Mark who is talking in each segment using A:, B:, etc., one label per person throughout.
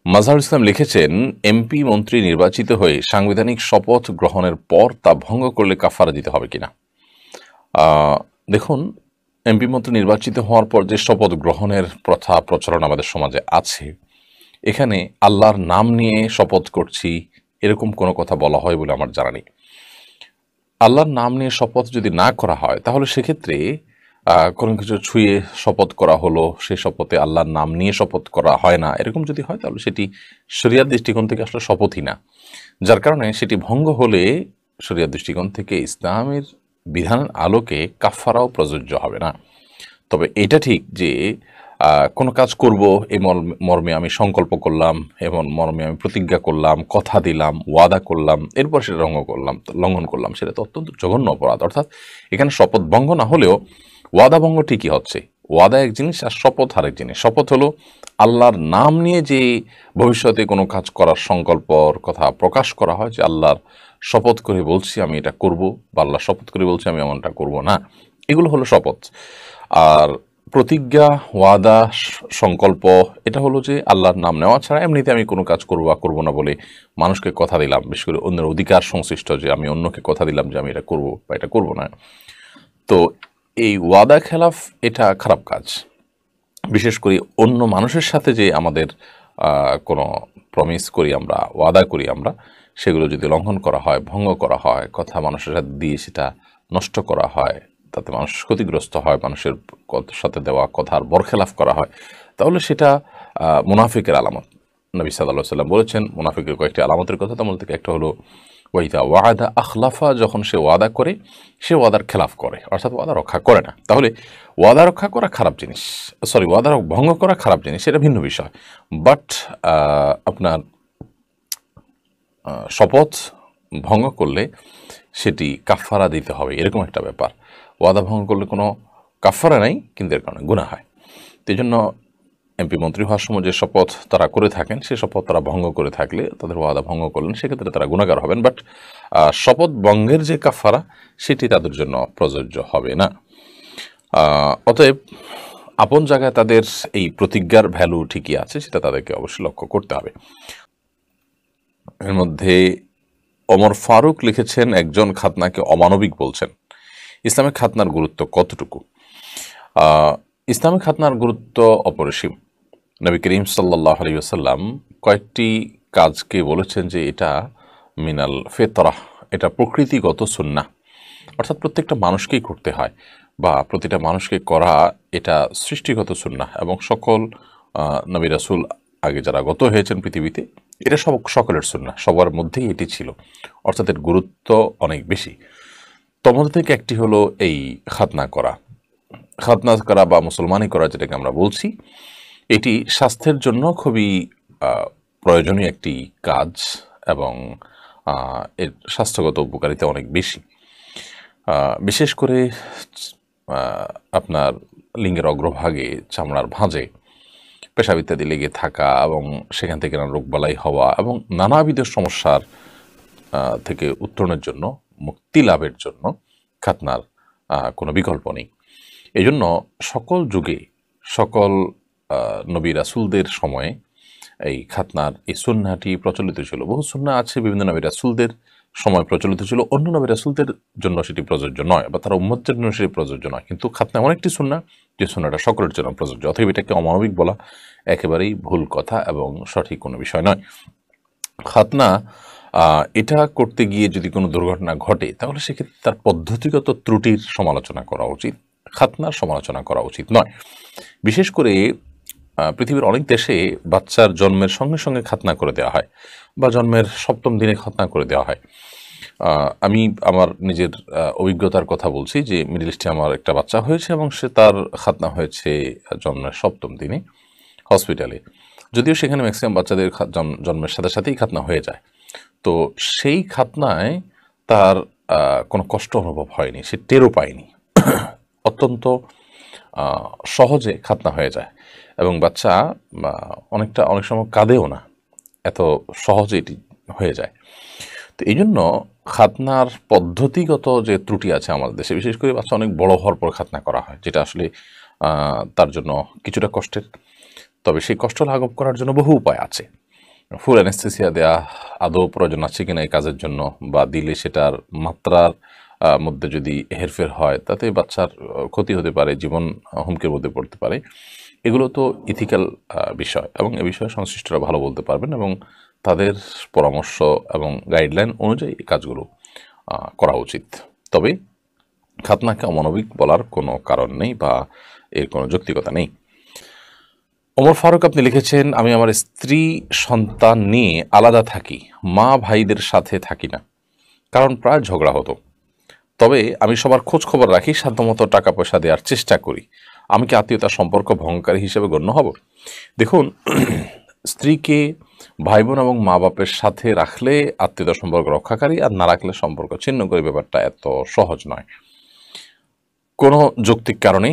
A: মাজহারুল ইসলাম লিখেছেন, এমপি মন্ত্রী নির্বাচিত হয়ে সাংবিধানিক শপথ গ্রহণের পর তা ভঙ্গ করলে কাফারা দিতে হবে কিনা। দেখুন, এমপি মন্ত্রী নির্বাচিত হওয়ার পর যে শপথ গ্রহণের প্রথা প্রচলন আমাদের সমাজে আছে, এখানে আল্লাহর নাম নিয়ে শপথ করছি এরকম কোনো কথা বলা হয় বলে আমার জানা নেই। আল্লাহর নাম নিয়ে শপথ যদি না করা হয় তাহলে সেক্ষেত্রে কোনো কিছু ছুঁয়ে শপথ করা হলো, সে শপথে আল্লাহর নাম নিয়ে শপথ করা হয় না, এরকম যদি হয় তাহলে সেটি শরিয়ার দৃষ্টিকোণ থেকে আসলে শপথই না, যার কারণে সেটি ভঙ্গ হলে শরিয়ার দৃষ্টিকোণ থেকে ইসলামের বিধানের আলোকে কাফারাও প্রযোজ্য হবে না। তবে এটা ঠিক যে কোনো কাজ করব এই মর্মে আমি সংকল্প করলাম, এমন মর্মে আমি প্রতিজ্ঞা করলাম, কথা দিলাম, ওয়াদা করলাম, এরপর সেটা লঙ্ঘন করলাম, সেটা তো অত্যন্ত জঘন্য অপরাধ। অর্থাৎ এখানে শপথ ভঙ্গ না হলেও ওয়াদা ভঙ্গ ঠিকই হচ্ছে। ওয়াদা এক জিনিস আর শপথ আরেক জিনিস। শপথ হলো আল্লাহর নাম নিয়ে যে ভবিষ্যতে কোনো কাজ করার সংকল্পর কথা প্রকাশ করা হয়, যে আল্লাহর শপথ করে বলছি আমি এটা করব, বা আল্লাহ শপথ করে বলছি আমি এমনটা করব না, এগুলো হলো শপথ। আর প্রতিজ্ঞা, ওয়াদা, সংকল্প, এটা হলো যে আল্লাহর নাম নেওয়া ছাড়া এমনিতে আমি কোনো কাজ করবো বা করবো না বলে মানুষকে কথা দিলাম, বিশেষ করে অন্যের অধিকার সংশ্লিষ্ট, যে আমি অন্যকে কথা দিলাম যে আমি এটা করবো বা এটা করবো না। তো এই ওয়াদা খেলাফ এটা খারাপ কাজ। বিশেষ করে অন্য মানুষের সাথে যে আমাদের কোনো প্রমিস করি আমরা, ওয়াদা করি আমরা, সেগুলো যদি লঙ্ঘন করা হয়, ভঙ্গ করা হয়, কথা মানুষের সাথে দিয়ে সেটা নষ্ট করা হয়, তাতে মানুষ ক্ষতিগ্রস্ত হয়, মানুষের সাথে দেওয়া কথার বরখেলাফ করা হয়, তাহলে সেটা মুনাফিকের আলামত। নবী সাল্লাল্লাহু আলাইহি ওয়াসাল্লাম বলেছেন মুনাফিকের কয়েকটি আলামতের কথা, তার মধ্যে থেকে একটা হলো ওয়াইদা ওয়াদা আখলাফা, যখন সে ওয়াদা করে সে ওয়াদার খেলাফ করে, অর্থাৎ ওয়াদা রক্ষা করে না। তাহলে ওয়াদা রক্ষা করা খারাপ জিনিস, ওয়াদা ভঙ্গ করা খারাপ জিনিস, সেটা ভিন্ন বিষয়। বাট আপনার শপথ ভঙ্গ করলে সেটি কাফারা দিতে হবে, এরকম একটা ব্যাপার। ওয়াদা ভঙ্গ করলে কোনো কাফারা নাই, কিন্তু এর কারণে গুনাহ হয়। তো এই জন্য এমপি মন্ত্রী হওয়ার সময় যে শপথ তারা করে থাকেন, সে শপথ তারা ভঙ্গ করে থাকলে, তাদের ওয়াদা ভঙ্গ করলেন, সেক্ষেত্রে তারা গুনাহগার হবেন। বাট শপথ ভঙ্গের যে কাফারা, সেটি তাদের জন্য প্রযোজ্য হবে না। অতএব আপন জায়গায় তাদের এই প্রতিজ্ঞার ভ্যালু ঠিকই আছে, সেটা তাদেরকে অবশ্যই লক্ষ্য করতে হবে। এর মধ্যে ওমর ফারুক লিখেছেন, একজন খাতনাকে অমানবিক বলছেন। ইসলামিক খাতনার গুরুত্ব কতটুকু? ইসলামিক খাতনার গুরুত্ব অপরিসীম। নবী করিম সাল্লাল্লাহু আলাইহি ওয়াসাল্লাম কয়েকটি কাজকে বলেছেন যে এটা মিনাল ফিতরাহ, এটা প্রকৃতিগত সুন্নাহ, অর্থাৎ প্রত্যেকটা মানুষকেই করতে হয়, বা প্রতিটা মানুষকে করা এটা সৃষ্টিগত সুন্নাহ। এবং সকল নবী রাসূল আগে যারা গত হয়েছেন পৃথিবীতে, এটা সকলের সুন্নাহ, সবার মধ্যেই এটি ছিল, অর্থাৎ এর গুরুত্ব অনেক বেশি। তোমাদের থেকে একটি হলো এই খাতনা করা। খাতনা করা বা মুসলমানি করা, যেটাকে আমরা বলছি, এটি স্বাস্থ্যের জন্য খুবই প্রয়োজনীয় একটি কাজ, এবং এর স্বাস্থ্যগত উপকারিতা অনেক বেশি। বিশেষ করে আপনার লিঙ্গের অগ্রভাগে চামড়ার ভাঁজে পেশাব ইত্যাদি লেগে থাকা, এবং সেখান থেকে নানা রোগবালাই হওয়া, এবং নানাবিধ সমস্যার থেকে উত্তরণের জন্য, মুক্তি লাভের জন্য খাতনার কোনো বিকল্প নেই। এই জন্য সকল যুগে, সকল নবী রাসূলদের সময়ে এই খাতনার এই সুন্নাহটি প্রচলিত ছিল। বহু সুন্নাহ আছে বিভিন্ন নবী রাসূলদের সময় প্রচলিত ছিল, অন্য নবী রাসূলদের জন্য সেটি প্রযোজ্য নয়, বা তারা উম্মতের জন্য সেটি প্রযোজ্য নয়। কিন্তু খাতনা এমন একটি সুন্নাহ যে সুন্নাহটা সকলের জন্য প্রযোজ্য। অতএব এটাকে অমানবিক বলা একেবারেই ভুল কথা এবং সঠিক কোনো বিষয় নয়। খাতনা এটা করতে গিয়ে যদি কোনো দুর্ঘটনা ঘটে, তাহলে সেক্ষেত্রে তার পদ্ধতিগত ত্রুটির সমালোচনা করা উচিত, খাতনার সমালোচনা করা উচিত নয়। বিশেষ করে পৃথিবীর অনেক দেশে বাচ্চার জন্মের সঙ্গে সঙ্গে খাতনা করে দেওয়া হয়, বা জন্মের 7ম দিনে খাতনা করে দেওয়া হয়। আমি আমার নিজের অভিজ্ঞতার কথা বলছি যে মিডল ইস্টে আমার একটা বাচ্চা হয়েছে, এবং সে তার খাতনা হয়েছে জন্মের 7ম দিনে হসপিটালে। যদিও সেখানে ম্যাক্সিমাম বাচ্চাদের জন্মের সাথে সাথেই খাতনা হয়ে যায়। তো সেই খাতনায় তার কোনো কষ্ট অনুভব হয়নি, সে টেরও পায়নি, অত্যন্ত সহজে খাতনা হয়ে যায়, এবং বাচ্চা অনেক সময় কাঁদেও না, এত সহজে এটি হয়ে যায়। তো এই জন্য খাতনার পদ্ধতিগত যে ত্রুটি আছে আমাদের দেশে, বিশেষ করে বাচ্চা অনেক বড় হওয়ার পর খাতনা করা হয়, যেটা আসলে তার জন্য কিছুটা কষ্টের। তবে সেই কষ্ট লাঘব করার জন্য বহু উপায় আছে। ফুল অ্যানেস্থেসিয়া দেয়া আদৌ প্রয়োজন আছে কিনা এই কাজের জন্য, বা দিলে সেটার মাত্রার মধ্যে যদি হেরফের হয় তাতে বাচ্চার ক্ষতি হতে পারে, জীবন হুমকির মধ্যে পড়তে পারে। এগুলো তো ইথিক্যাল বিষয়, এবং এ বিষয়ে সংশ্লিষ্টরা ভালো বলতে পারবেন, এবং তাদের পরামর্শ এবং গাইডলাইন অনুযায়ী এই কাজগুলো করা উচিত। তবে খাতনাকে অমানবিক বলার কোনো কারণ নেই বা এর কোনো যৌক্তিকতা নেই। ওমর ফারুক আপনি লিখেছেন, আমি আমার স্ত্রী সন্তান নিয়ে আলাদা থাকি, মা ভাইদের সাথে থাকি না, কারণ প্রায় ঝগড়া হতো। তবে আমি সবার খোঁজ খবর রাখি, সাধ্যমতো টাকা পয়সা দেওয়ার চেষ্টা করি। আমি কি আত্মীয়তার সম্পর্ক ভঙ্গকারী হিসেবে গণ্য হব? দেখুন, স্ত্রীকে ভাই বোন এবং মা বাপের সাথে রাখলে আত্মীয়তার সম্পর্ক রক্ষাকারী, আর না রাখলে সম্পর্ক ছিন্ন করে, ব্যাপারটা এত সহজ নয়। কোনো যৌক্তিক কারণে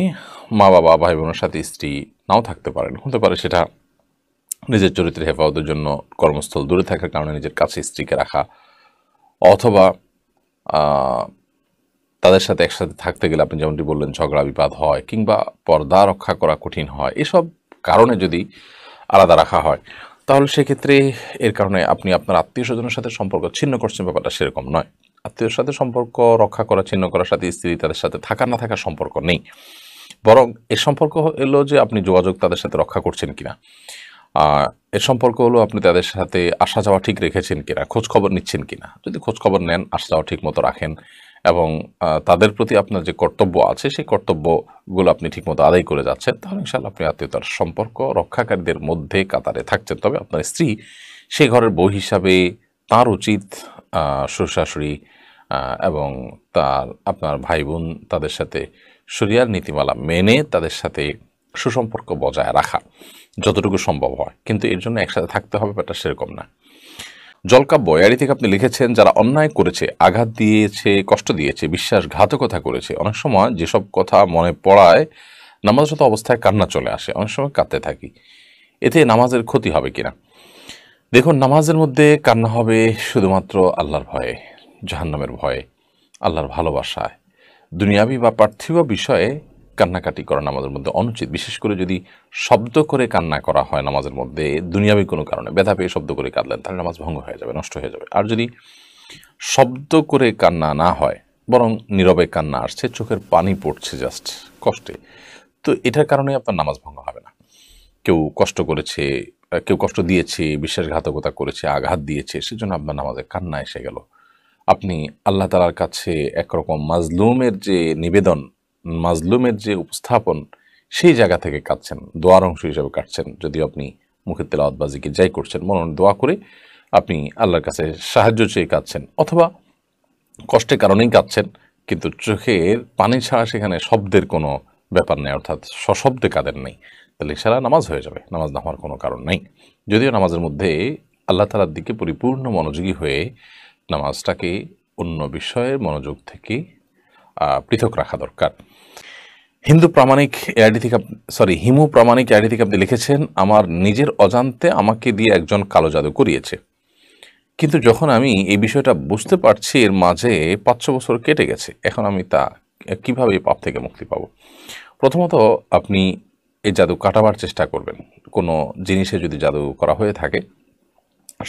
A: মা বাবা ভাই বোনের সাথে স্ত্রী নাও থাকতে পারেন, হতে পারে সেটা নিজের চরিত্রের হেফাজতের জন্য কর্মস্থল দূরে থাকার কারণে নিজের কাছে স্ত্রীকে রাখা, অথবা তাদের সাথে একসাথে থাকতে গেলে আপনি যেমনটি বললেন ঝগড়া বিবাদ হয়, কিংবা পর্দা রক্ষা করা কঠিন হয়, এসব কারণে যদি আলাদা রাখা হয়, তাহলে সেক্ষেত্রে এর কারণে আপনি আপনার আত্মীয় স্বজনের সাথে সম্পর্ক ছিন্ন করছেন, ব্যাপারটা সেরকম নয়। আত্মীয়র সাথে সম্পর্ক রক্ষা করা, ছিন্ন করার সাথে স্ত্রী তাদের সাথে থাকা না থাকার সম্পর্ক নেই, বরং এর সম্পর্ক এলো যে আপনি যোগাযোগ তাদের সাথে রক্ষা করছেন কিনা। এর সম্পর্ক হলো আপনি তাদের সাথে আসা যাওয়া ঠিক রেখেছেন কিনা, খোঁজ খবর নিচ্ছেন কিনা। যদি খোঁজ খবর নেন, আসা যাওয়া ঠিক মতো রাখেন, এবং তাদের প্রতি আপনার যে কর্তব্য আছে সেই কর্তব্যগুলো আপনি ঠিকমতো আদায় করে যাচ্ছেন, তাহলে ইনশাআল্লাহ আপনি আত্মীয়তার সম্পর্ক রক্ষাকারীদের মধ্যে কাতারে থাকছেন। তবে আপনার স্ত্রী সেই ঘরের বউ হিসাবে তার উচিত শ্বশুর শাশুড়ি এবং আপনার ভাই বোন তাদের সাথে শরিয়ার নীতিমালা মেনে তাদের সাথে সুসম্পর্ক বজায় রাখা যতটুকু সম্ভব হয়, কিন্তু এর জন্য একসাথে থাকতে হবে ব্যাপারটা সেরকম না। জলকাব্য এআরি থেকে আপনি লিখেছেন, যারা অন্যায় করেছে, আঘাত দিয়েছে, কষ্ট দিয়েছে, বিশ্বাসঘাতকতা করেছে, অনেক সময় যেসব কথা মনে পড়ায় নামাজরত অবস্থায় কান্না চলে আসে, অনেক সময় কাঁদতে থাকি, এতে নামাজের ক্ষতি হবে কিনা? দেখুন, নামাজের মধ্যে কান্না হবে শুধুমাত্র আল্লাহর ভয়ে, জাহান্নামের ভয়ে, আল্লাহর ভালোবাসায়। দুনিয়াবি বা পার্থিব বিষয়ে কান্নাকাটি করা নামাজের মধ্যে অনুচিত, বিশেষ করে যদি শব্দ করে কান্না করা হয় নামাজের মধ্যে, দুনিয়াবি কোনো কারণে ব্যথা পেয়ে শব্দ করে কাঁদলেন, তাহলে নামাজ ভঙ্গ হয়ে যাবে, নষ্ট হয়ে যাবে। আর যদি শব্দ করে কান্না না হয়, বরং নীরবে কান্না আসছে, চোখের পানি পড়ছে জাস্ট কষ্টে, তো এটার কারণে আপনার নামাজ ভঙ্গ হবে না। কেউ কষ্ট করেছে, কেউ কষ্ট দিয়েছে, বিশ্বাসঘাতকতা করেছে, আঘাত দিয়েছে, সেজন্য আপনার নামাজে কান্না এসে গেল, আপনি আল্লাহ তাআলার কাছে একরকম মাজলুমের যে নিবেদন, মাজলুমের যে উপস্থাপন, সেই জায়গা থেকে কাঁদছেন, দোয়ার অংশ হিসেবে কাটছেন। যদিও আপনি মুখের তেলাওয়াত বা জিকির যাই করছেন, মনে মনে দোয়া করে আপনি আল্লাহর কাছে সাহায্য চেয়ে কাঁদছেন, অথবা কষ্টের কারণেই কাঁদছেন, কিন্তু চোখের পানি ছাড়া সেখানে শব্দের কোনো ব্যাপার নেই, অর্থাৎ সশব্দে কাঁদেন নেই, তাহলে সারা নামাজ হয়ে যাবে, নামাজ না হওয়ার কোনো কারণ নেই। যদিও নামাজের মধ্যে আল্লাহ তাআলার দিকে পরিপূর্ণ মনোযোগী হয়ে নামাজটাকে অন্য বিষয়ের মনোযোগ থেকে পৃথক রাখা দরকার। হিমু প্রামাণিক এআইডি থেকে আপনি লিখেছেন, আমার নিজের অজান্তে আমাকে দিয়ে একজন কালো জাদু করিয়েছে, কিন্তু যখন আমি এই বিষয়টা বুঝতে পারছি এর মাঝে 500 বছর কেটে গেছে, এখন আমি কিভাবে এই পাপ থেকে মুক্তি পাবো? প্রথমত আপনি এই জাদু কাটাবার চেষ্টা করবেন। কোনো জিনিসে যদি জাদু করা হয়ে থাকে,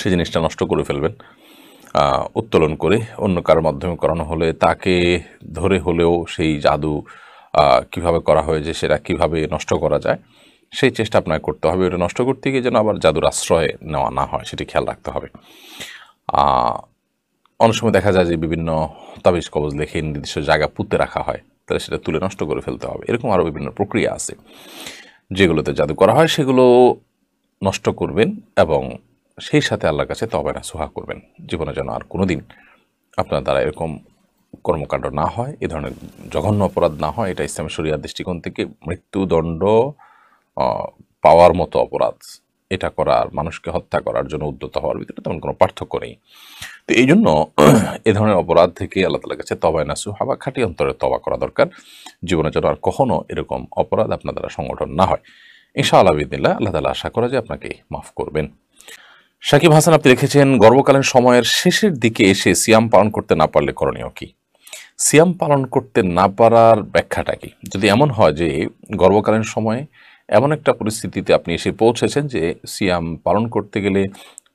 A: সেই জিনিসটা নষ্ট করে ফেলবেন, উত্তোলন করে। অন্য কারোর মাধ্যমে করানো হলে তাকে ধরে হলেও সেই জাদু কিভাবে করা হয়েছে, সেটা কিভাবে নষ্ট করা যায়, সেই চেষ্টা আপনাকে করতে হবে। ওটা নষ্ট করতে গিয়ে যেন আবার জাদুর আশ্রয় নেওয়া না হয়, সেটি খেয়াল রাখতে হবে। অনেক সময় দেখা যায় যে বিভিন্ন তাবিজ কবজ লিখে নির্দিষ্ট জায়গা পুঁতে রাখা হয়, তাহলে সেটা তুলে নষ্ট করে ফেলতে হবে। এরকম আরও বিভিন্ন প্রক্রিয়া আছে যেগুলোতে জাদু করা হয়, সেগুলো নষ্ট করবেন, এবং সেই সাথে আল্লাহর কাছে তওবা নাসুহা করবেন, জীবনে যেন আর কোনোদিন আপনার দ্বারা এরকম কর্মকাণ্ড না হয়, এ ধরনের জঘন্য অপরাধ না হয়। এটা ইসলামের শরিয়ার দৃষ্টিকোণ থেকে মৃত্যুদণ্ড পাওয়ার মতো অপরাধ। এটা করার, মানুষকে হত্যা করার জন্য উদ্যত হওয়ার ভিতরে তেমন কোনো পার্থক্য নেই। তো এই জন্য এ ধরনের অপরাধ থেকে আল্লাহ তাআলার কাছে তওবা নাসুহা বা খাঁটি অন্তরে তওবা করা দরকার, জীবনে যেন আর কখনো এরকম অপরাধ আপনার দ্বারা সংগঠন না হয়। ইনশাআল্লাহ বিদিনিল্লাহ আল্লাহ তাআলা আশা করা যে আপনাকে মাফ করবেন। সাকিব হাসান আপনি লিখেছেন, গর্ভকালীন সময়ের শেষের দিকে এসে সিয়াম পালন করতে না পারলে করণীয় কি? সিয়াম পালন করতে না পারার ব্যাখ্যাটা কি? যদি এমন হয় যে গর্ভকালীন সময়ে এমন একটা পরিস্থিতিতে আপনি এসে পৌঁছেছেন যে সিয়াম পালন করতে গেলে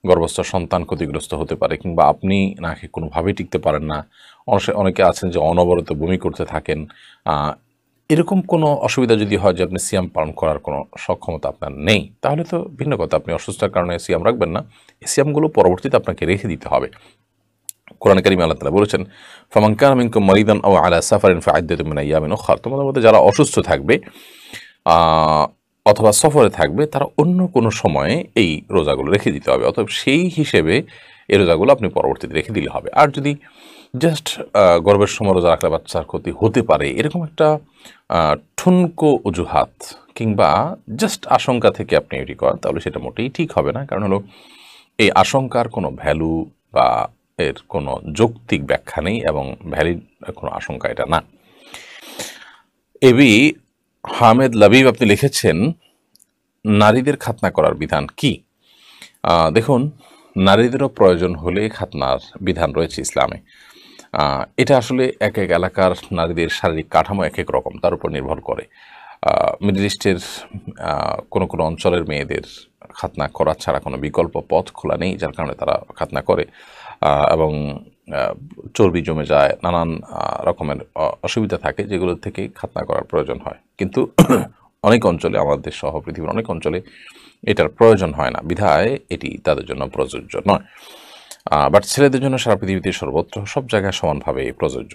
A: গর্ভস্থ সন্তান ক্ষতিগ্রস্ত হতে পারে, কিংবা আপনি না খেয়ে কোনোভাবেই টিকতে পারেন না। অনেকে আছেন যে অনবরত বমি করতে থাকেন। এরকম কোনো অসুবিধা যদি হয় যে আপনি সিয়াম পালন করার কোনো সক্ষমতা আপনার নেই, তাহলে তো ভিন্ন কথা, আপনি অসুস্থতার কারণে সিয়াম রাখবেন না। এই সিয়ামগুলো পরবর্তীতে আপনাকে রেখে দিতে হবে। কোরআন কারীমে আল্লাহ তাআলা বলেছেন, ফামান কানা মিনকুম মারিদান আও আলা সাফারিন ফাইদ্দাতুম মিন আইয়ামিন উখর, তোমাদের মধ্যে যারা অসুস্থ থাকবে অথবা সফরে থাকবে, তারা অন্য কোনো সময়ে এই রোজাগুলো রেখে দিতে হবে। অতএব সেই হিসেবে এই রোজাগুলো আপনি পরবর্তীতে রেখে দিলে হবে। আর যদি জাস্ট গর্ভের সময় রোজা রাখলে বাচ্চার ক্ষতি হতে পারে, এরকম একটা ঠুনকো অজুহাত কিংবা জাস্ট আশঙ্কা থেকে আপনি এটি করেন, তাহলে সেটা মোটেই ঠিক হবে না। কারণ হলো এই আশঙ্কার কোনো ভ্যালু বা এর কোনো যৌক্তিক ব্যাখ্যা নেই এবং ভ্যালিড কোনো আশঙ্কা এটা না। এবি হামেদ লাবিব আপনি লিখেছেন, নারীদের খাতনা করার বিধান কি? দেখুন, নারীদেরও প্রয়োজন হলে খাতনার বিধান রয়েছে ইসলামে। এটা আসলে এক এক এলাকার নারীদের শারীরিক কাঠামো এক এক রকম, তার উপর নির্ভর করে। মিডল ইস্টের কোনো কোনো অঞ্চলের মেয়েদের খাতনা করা ছাড়া কোনো বিকল্প পথ খোলা নেই, যার কারণে তারা খাতনা করে এবং চর্বি জমে যায়, নানান রকমের অসুবিধা থাকে, যেগুলো থেকে খাতনা করার প্রয়োজন হয়। কিন্তু অনেক অঞ্চলে, আমাদের সহ পৃথিবীর অনেক অঞ্চলে এটার প্রয়োজন হয় না, বিধায় এটি তাদের জন্য প্রযোজ্য নয়। বাট ছেলেদের জন্য সারা পৃথিবীতে সর্বত্র সব জায়গায় সমানভাবে প্রযোজ্য।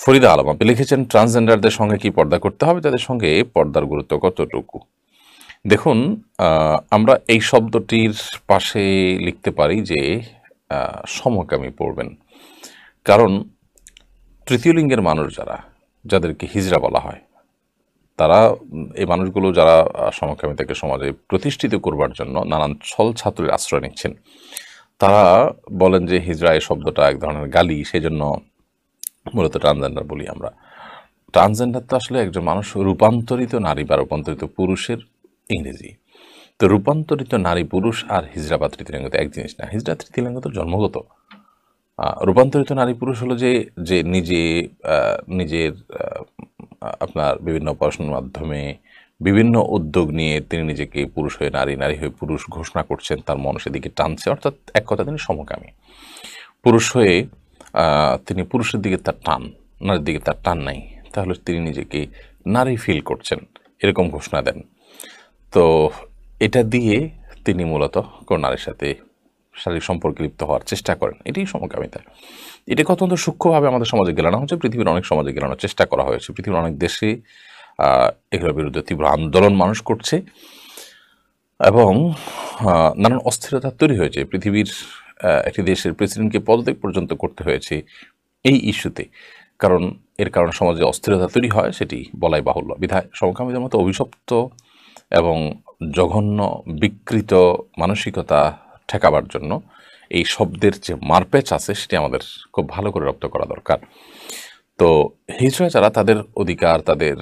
A: ফরিদা আলম আপনি লিখেছেন, ট্রান্সজেন্ডারদের সঙ্গে কি পর্দা করতে হবে, তাদের সঙ্গে পর্দার গুরুত্ব কতটুকু? দেখুন, আমরা এই শব্দটির পাশে লিখতে পারি যে সমকামী পড়বেন। কারণ তৃতীয় লিঙ্গের মানুষ যাদেরকে হিজড়া বলা হয়, তারা, এই মানুষগুলো যারা সমকামিতাকে সমাজে প্রতিষ্ঠিত করবার জন্য নানান ছল ছাত্রের আশ্রয় নিচ্ছেন, তারা বলেন যে হিজড়া এই শব্দটা এক ধরনের গালি, সেই জন্য মূলত ট্রান্সজেন্ডার বলি আমরা। ট্রান্সজেন্ডার তো আসলে একজন মানুষ, রূপান্তরিত নারী বা রূপান্তরিত পুরুষের ইংরেজি। তো রূপান্তরিত নারী পুরুষ আর হিজড়া বা তৃতীয় লিঙ্গ তো এক জিনিস না। হিজড়া তৃতীয় লিঙ্গ তো জন্মগত। রূপান্তরিত নারী পুরুষ হলো যে নিজের আপনার বিভিন্ন পড়াশোনার মাধ্যমে বিভিন্ন উদ্যোগ নিয়ে তিনি নিজেকে পুরুষ হয়ে নারী, নারী হয়ে পুরুষ ঘোষণা করছেন, তার মন সেদিকে টানছে, অর্থাৎ এক কথা তিনি সমকামী। পুরুষ হয়ে তিনি পুরুষের দিকে তার টান, নারীর দিকে তার টান নাই, তাহলে তিনি নিজেকে নারী ফিল করছেন, এরকম ঘোষণা দেন। তো এটা দিয়ে তিনি মূলত কোন নারীর সাথে শারীরিক সম্পর্কে লিপ্ত হওয়ার চেষ্টা করেন, এটাই সমকামিতা। এটাকে অত্যন্ত সূক্ষ্মভাবে আমাদের সমাজে গেলানো হচ্ছে, পৃথিবীর অনেক সমাজে গেলানোর চেষ্টা করা হয়েছে। পৃথিবীর অনেক দেশে এগুলোর বিরুদ্ধে তীব্র আন্দোলন মানুষ করছে এবং নানান অস্থিরতা তৈরি হয়েছে। পৃথিবীর একটি দেশের প্রেসিডেন্টকে পদত্যাগ পর্যন্ত করতে হয়েছে এই ইস্যুতে। কারণ এর কারণে সমাজে অস্থিরতা তৈরি হয়, সেটি বলাই বাহুল্য। বিধায় সমকামীদের মতো অভিশপ্ত এবং জঘন্য বিকৃত মানসিকতা ঠেকাবার জন্য এই শব্দের যে মারপ্যাচ আছে, সেটি আমাদের খুব ভালো করে রপ্ত করা দরকার। তো হিজড়া যারা, তাদের অধিকার, তাদের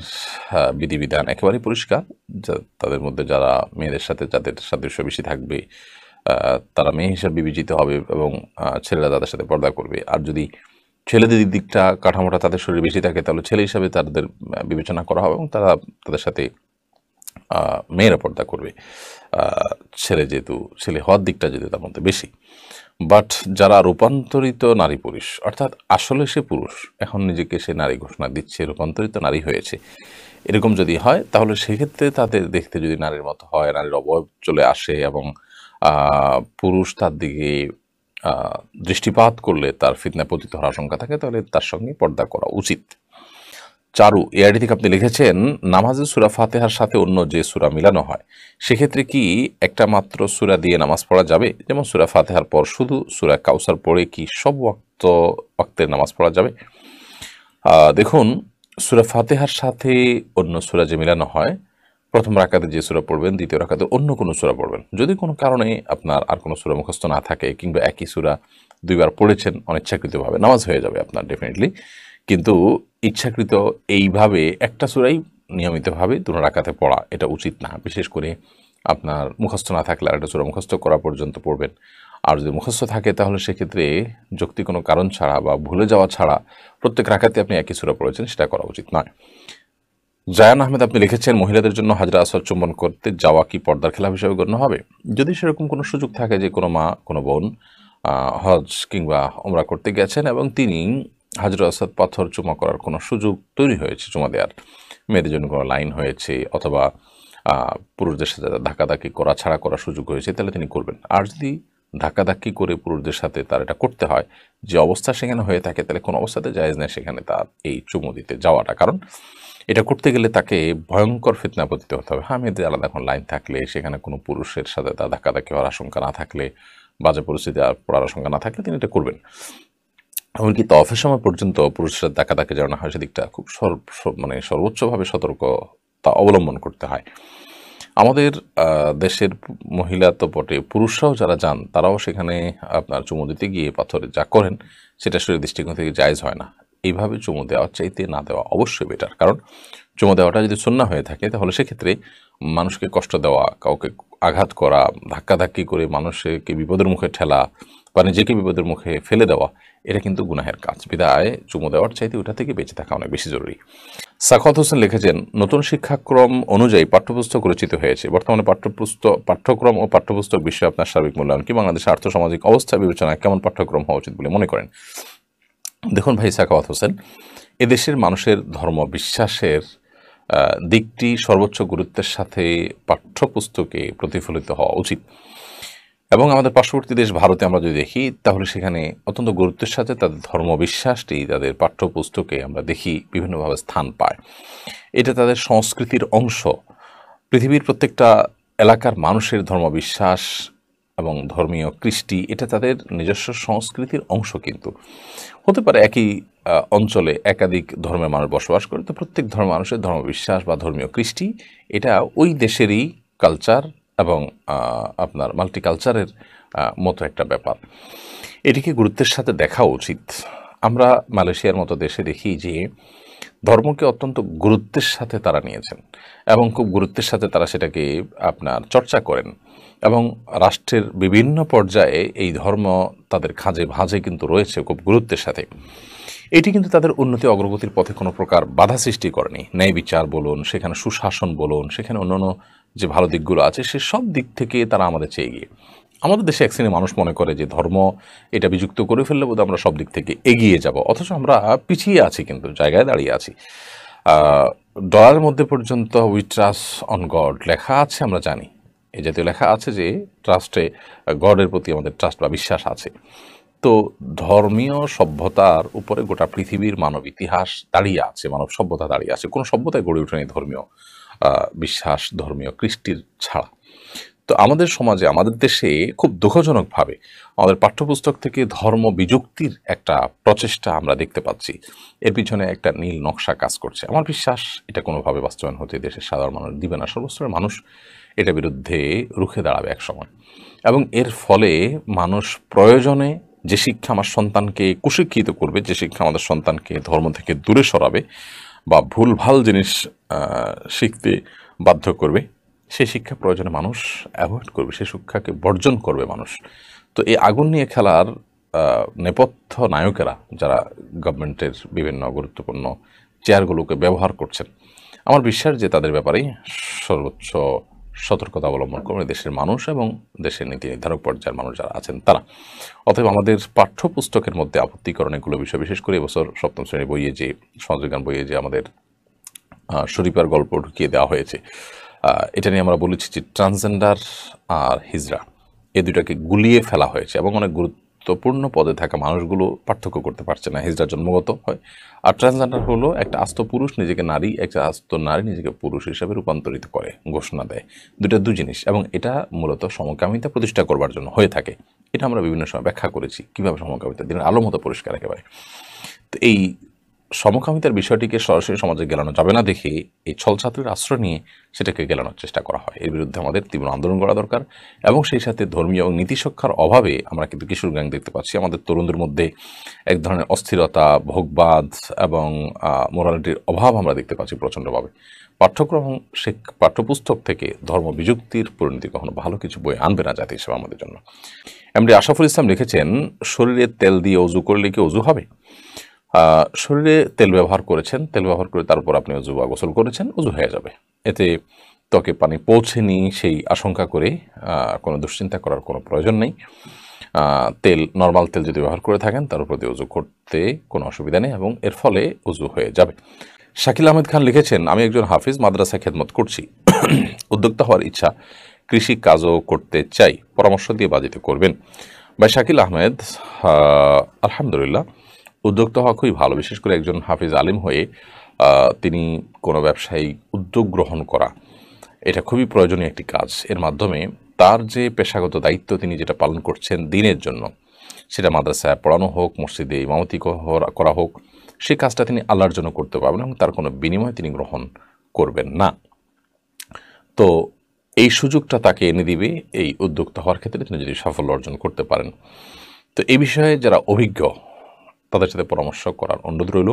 A: বিধিবিধান একেবারেই পরিষ্কার। তাদের মধ্যে যারা মেয়েদের সাথে যাদের সাদৃশ্য বেশি থাকবে, তারা মেয়ে হিসাবে বিবেচিত হবে এবং ছেলেরা তাদের সাথে পর্দা করবে। আর যদি ছেলেদের দিকটা, কাঠামোটা তাদের শরীরে বেশি থাকে, তাহলে ছেলে হিসাবে তাদের বিবেচনা করা হবে এবং তারা তাদের সাথে মেয়েরা পর্দা করবে, ছেলে হওয়ার দিকটা যেহেতু তার মধ্যে বেশি। বাট যারা রূপান্তরিত নারী পুরুষ, অর্থাৎ আসলে সে পুরুষ, এখন নিজেকে সে নারী ঘোষণা দিচ্ছে, রূপান্তরিত নারী হয়েছে, এরকম যদি হয়, তাহলে সেক্ষেত্রে তাদের দেখতে যদি নারীর মতো হয়, নারীর অবয়ব চলে আসে এবং পুরুষ তার দিকে দৃষ্টিপাত করলে তার ফিতনায় পতিত হওয়ার আশঙ্কা থাকে, তাহলে তার সঙ্গে পর্দা করা উচিত। চারু এআইডি থেকে আপনি লিখেছেন, নামাজে সূরা ফাতিহার সাথে অন্য যে সূরা মিলানো হয়, সেক্ষেত্রে কি একটা মাত্র সূরা দিয়ে নামাজ পড়া যাবে? যেমন সূরা ফাতিহার পর শুধু সূরা কাউসার পড়ে কি সব ওয়াক্তের নামাজ পড়া যাবে? দেখুন, সূরা ফাতিহার সাথে অন্য সূরা যে মিলানো হয়, প্রথম রাকাতে যে সূরা পড়বেন, দ্বিতীয় রাকাতে অন্য কোনো সূরা পড়বেন। যদি কোনো কারণে আপনার আর কোনো সূরা মুখস্থ না থাকে, কিংবা একই সূরা দুইবার পড়েছেন অনিচ্ছাকৃতভাবে, নামাজ হয়ে যাবে আপনার ডেফিনেটলি। কিন্তু ইচ্ছাকৃত এইভাবে একটা সূরাই নিয়মিতভাবে দুটো রাকাতে পড়া, এটা উচিত না। বিশেষ করে আপনার মুখস্থ না থাকলে আরেকটা সূরা মুখস্থ করা পর্যন্ত পড়বেন। আর যদি মুখস্থ থাকে, তাহলে সেক্ষেত্রে যৌক্তিক কোনো কারণ ছাড়া বা ভুলে যাওয়া ছাড়া প্রত্যেক রাকাতে আপনি একই সূরা পড়েছেন, সেটা করা উচিত নয়। জায়ান আহমেদ আপনি লিখেছেন, মহিলাদের জন্য হাজরা আসওয়াদ চুম্বন করতে যাওয়া কি পর্দার খেলাফ হিসেবে গণ্য হবে? যদি সেরকম কোনো সুযোগ থাকে যে কোনো মা কোনো বোন হজ কিংবা ওমরা করতে গেছেন এবং তিনি হাজরা আসওয়াদ পাথর চুমা করার কোনো সুযোগ তৈরি হয়েছে, চুমা দেওয়ার মেয়েদের জন্য কোনো লাইন হয়েছে অথবা পুরুষদের সাথে ধাক্কাধাক্কি করা ছাড়া করার সুযোগ হয়েছে, তাহলে তিনি করবেন। আর যদি ধাক্কাধাক্কি করে পুরুষদের সাথে তার এটা করতে হয়, যে অবস্থা সেখানে হয়ে থাকে, তাহলে কোনো অবস্থাতে জায়েজ নেই সেখানে তার এই চুমু দিতে যাওয়াটা। কারণ এটা করতে গেলে তাকে ভয়ঙ্কর ফিতনা পতিত হতে হবে। হ্যাঁ, মেয়েদের আলাদা এখন লাইন থাকলে, সেখানে কোনো পুরুষের সাথে তার ধাক্কাধাক্কি হওয়ার আশঙ্কা না থাকলে, বাজে পরিস্থিতি পড়ার আশঙ্কা না থাকলে তিনি এটা করবেন। এমনকি তওয়াফের সময় পর্যন্ত পুরুষের ধাক্কাধাক্কি যেন না হয় সেদিকটা খুব মানে সর্বোচ্চভাবে সতর্কতা অবলম্বন করতে হয়। আমাদের দেশের মহিলা তো বটে, পুরুষরাও যারা যান তারাও সেখানে আপনার চুমু দিতে গিয়ে পাথরে যা করেন সেটা শরীরের দৃষ্টিকোণ থেকে জায়েজ হয় না। এইভাবে চুমু দেওয়ার চাইতে না দেওয়া অবশ্যই বেটার। কারণ চুমু দেওয়াটা যদি সুন্নাহ হয়ে থাকে তাহলে সেক্ষেত্রে মানুষকে কষ্ট দেওয়া, কাউকে আঘাত করা, ধাক্কাধাক্কি করে মানুষকে বিপদের মুখে ঠেলা বা নিজেকে বিপদের মুখে ফেলে দেওয়া, এটা কিন্তু গুনাহের কাজ। বিধায় চুমু দেওয়ার চাইতে ওটা থেকে বেঁচে থাকা অনেক বেশি জরুরি। সাখাওয়াত হোসেন লিখেছেন, নতুন শিক্ষাক্রম অনুযায়ী পাঠ্যপুস্তক রচিত হয়েছে। বর্তমানে পাঠ্যক্রম ও পাঠ্যপুস্তক বিষয়ে আপনার সার্বিক মূল্যায়ন কি? বাংলাদেশের আর্থসামাজিক অবস্থা বিবেচনায় কেমন পাঠ্যক্রম হওয়া উচিত বলে মনে করেন? দেখুন ভাই সাখাওয়াত হোসেন, এদেশের মানুষের ধর্ম বিশ্বাসের দিকটি সর্বোচ্চ গুরুত্বের সাথে পাঠ্যপুস্তকে প্রতিফলিত হওয়া উচিত। এবং আমাদের পার্শ্ববর্তী দেশ ভারতে আমরা যদি দেখি তাহলে সেখানে অত্যন্ত গুরুত্বের সাথে তাদের ধর্মবিশ্বাসটি তাদের পাঠ্যপুস্তকে আমরা দেখি বিভিন্নভাবে স্থান পায়। এটা তাদের সংস্কৃতির অংশ। পৃথিবীর প্রত্যেকটা এলাকার মানুষের ধর্মবিশ্বাস এবং ধর্মীয় কৃষ্টি এটা তাদের নিজস্ব সংস্কৃতির অংশ। কিন্তু হতে পারে একই অঞ্চলে একাধিক ধর্মের মানুষ বসবাস করে, তো প্রত্যেক ধর্মের মানুষের ধর্মবিশ্বাস বা ধর্মীয় কৃষ্টি এটা ওই দেশেরই কালচার এবং আপনার মাল্টিকালচারের মতো একটা ব্যাপার। এটিকে গুরুত্বের সাথে দেখা উচিত। আমরা মালয়েশিয়ার মতো দেশে দেখি যে ধর্মকে অত্যন্ত গুরুত্বের সাথে তারা নিয়েছেন এবং খুব গুরুত্বের সাথে তারা সেটাকে আপনার চর্চা করেন এবং রাষ্ট্রের বিভিন্ন পর্যায়ে এই ধর্ম তাদের খাঁজে ভাঁজে কিন্তু রয়েছে খুব গুরুত্বের সাথে। এটি কিন্তু তাদের উন্নতি অগ্রগতির পথে কোনো প্রকার বাধা সৃষ্টি করেনি। ন্যায় বিচার বলুন, সেখানে সুশাসন বলুন, সেখানে অন্যান্য যে ভালো দিকগুলো আছে সে সব দিক থেকে তারা আমাদের চেয়ে এগিয়ে। আমাদের দেশে এক শ্রেণীর মানুষ মনে করে যে ধর্ম এটা বিযুক্ত করে ফেললে বোধহয় আমরা সব দিক থেকে এগিয়ে যাব, অথচ আমরা পিছিয়ে আছি, কিন্তু জায়গায় দাঁড়িয়ে আছি। ডলারের মধ্যে পর্যন্ত উই ট্রাস্ট অন গড লেখা আছে, আমরা জানি এই জাতীয় লেখা আছে যে ট্রাস্টে গডের প্রতি আমাদের ট্রাস্ট বা বিশ্বাস আছে। তো ধর্মীয় সভ্যতার উপরে গোটা পৃথিবীর মানব ইতিহাস দাঁড়িয়ে আছে, মানব সভ্যতা দাঁড়িয়ে আছে। কোনো সভ্যতায় গড়ে ওঠেনি ধর্মীয় বিশ্বাস, ধর্মীয় কৃষ্টির ছাড়া। তো আমাদের সমাজে, আমাদের দেশে খুব দুঃখজনকভাবে আমাদের পাঠ্যপুস্তক থেকে ধর্ম বিযুক্তির একটা প্রচেষ্টা আমরা দেখতে পাচ্ছি। এর পিছনে একটা নীল নকশা কাজ করছে। আমার বিশ্বাস এটা কোনোভাবে বাস্তবায়ন হতে দেশের সাধারণ মানুষ দিবে না। সর্বস্তরের মানুষ এটা বিরুদ্ধে রুখে দাঁড়াবে এক সময়, এবং এর ফলে মানুষ প্রয়োজনে যে শিক্ষা আমার সন্তানকে কুশিক্ষিত করবে, যে শিক্ষা আমাদের সন্তানকে ধর্ম থেকে দূরে সরাবে বা ভুলভাল জিনিস শিখতে বাধ্য করবে, সেই শিক্ষা প্রয়োজনে মানুষ অ্যাভয়েড করবে, সেই শিক্ষাকে বর্জন করবে মানুষ। তো এই আগুন নিয়ে খেলার নেপথ্য নায়কেরা যারা গভর্নমেন্টের বিভিন্ন গুরুত্বপূর্ণ চেয়ারগুলোকে ব্যবহার করছেন, আমার বিশ্বাস যে তাদের ব্যাপারেই সর্বোচ্চ সতর্কতা অবলম্বন করবে দেশের মানুষ এবং দেশের নীতি নির্ধারক পর্যায়ের মানুষ যারা আছেন তারা। অতএব আমাদের পাঠ্যপুস্তকের মধ্যে আপত্তিকরণ এগুলো বিষয়, বিশেষ করে এবছর সপ্তম শ্রেণীর বইয়ে যে সমাজবিজ্ঞান বইয়ে যে আমাদের শরীফার গল্প ঢুকিয়ে দেওয়া হয়েছে, এটা নিয়ে আমরা বলেছি যে ট্রান্সজেন্ডার আর হিজড়া এই দুটাকে গুলিয়ে ফেলা হয়েছে এবং অনেক গুরুত্বপূর্ণ পদে থাকা মানুষগুলো পার্থক্য করতে পারছে না। হিজড়া জন্মগত হয়, আর ট্রান্সজেন্ডার হলো একটা আস্ত পুরুষ নিজেকে নারী, একটা আস্ত নারী নিজেকে পুরুষ হিসেবে রূপান্তরিত করে, ঘোষণা দেয়। দুটা দু জিনিস, এবং এটা মূলত সমকামিতা প্রতিষ্ঠা করবার জন্য হয়ে থাকে। এটা আমরা বিভিন্ন সময় ব্যাখ্যা করেছি কীভাবে সমকামিতা দিনের আলো মতো পরিষ্কার একেবারে। তো এই সমকামিতার বিষয়টিকে সরাসরি সমাজে গেলানো যাবে না দেখে এই ছলছাত্রের আশ্রয় নিয়ে সেটাকে গেলানোর চেষ্টা করা হয়। এর বিরুদ্ধে আমাদের তীব্র আন্দোলন করা দরকার, এবং সেই সাথে ধর্মীয় এবং নীতিশিক্ষার অভাবে আমরা কিন্তু কিশোর গ্যাং দেখতে পাচ্ছি। আমাদের তরুণদের মধ্যে এক ধরনের অস্থিরতা, ভোগবাদ এবং মোরালিটির অভাব আমরা দেখতে পাচ্ছি প্রচণ্ডভাবে। পাঠ্যপুস্তক থেকে ধর্ম বিযুক্তির পরিণতি কখনো ভালো কিছু বই আনবে না জাতি হিসেবে আমাদের জন্য। এমডি আশরাফুল ইসলাম লিখেছেন, শরীরে তেল দিয়ে অজু করলে কি অজু হবে? শরীরে তেল ব্যবহার করেছেন, তেল ব্যবহার করে তারপর আপনি অজু বা গোসল করেছেন, অজু হয়ে যাবে। এতে ত্বকে পানি পৌঁছেনি সেই আশঙ্কা করে কোনো দুশ্চিন্তা করার কোনো প্রয়োজন নেই। তেল, নর্মাল তেল যদি ব্যবহার করে থাকেন তার উপর দিয়ে অজু করতে কোনো অসুবিধা নেই এবং এর ফলে অজু হয়ে যাবে। শাকিল আহমেদ খান লিখেছেন, আমি একজন হাফিজ, মাদ্রাসায় খেদমত করছি, উদ্যোক্তা হওয়ার ইচ্ছা, কৃষি কাজও করতে চাই, পরামর্শ দিয়ে বাজিতে করবেন। ভাই শাকিল আহমেদ, আলহামদুলিল্লাহ, উদ্যোক্তা হওয়া খুবই ভালো, বিশেষ করে একজন হাফিজ আলিম হয়ে তিনি কোনো ব্যবসায়িক উদ্যোগ গ্রহণ করা, এটা খুবই প্রয়োজনীয় একটি কাজ। এর মাধ্যমে তার যে পেশাগত দায়িত্ব তিনি যেটা পালন করছেন দিনের জন্য, সেটা মাদ্রাসায় পড়ানো হোক, মসজিদে ইমামতি করা হোক, সেই কাজটা তিনি আল্লাহর জন্য করতে পারবেন এবং তার কোনো বিনিময় তিনি গ্রহণ করবেন না। তো এই সুযোগটা তাকে এনে দিবে এই উদ্যোক্তা হওয়ার ক্ষেত্রে তিনি যদি সাফল্য অর্জন করতে পারেন। তো এই বিষয়ে যারা অভিজ্ঞ তাদের সাথে পরামর্শ করার অনুরোধ রইল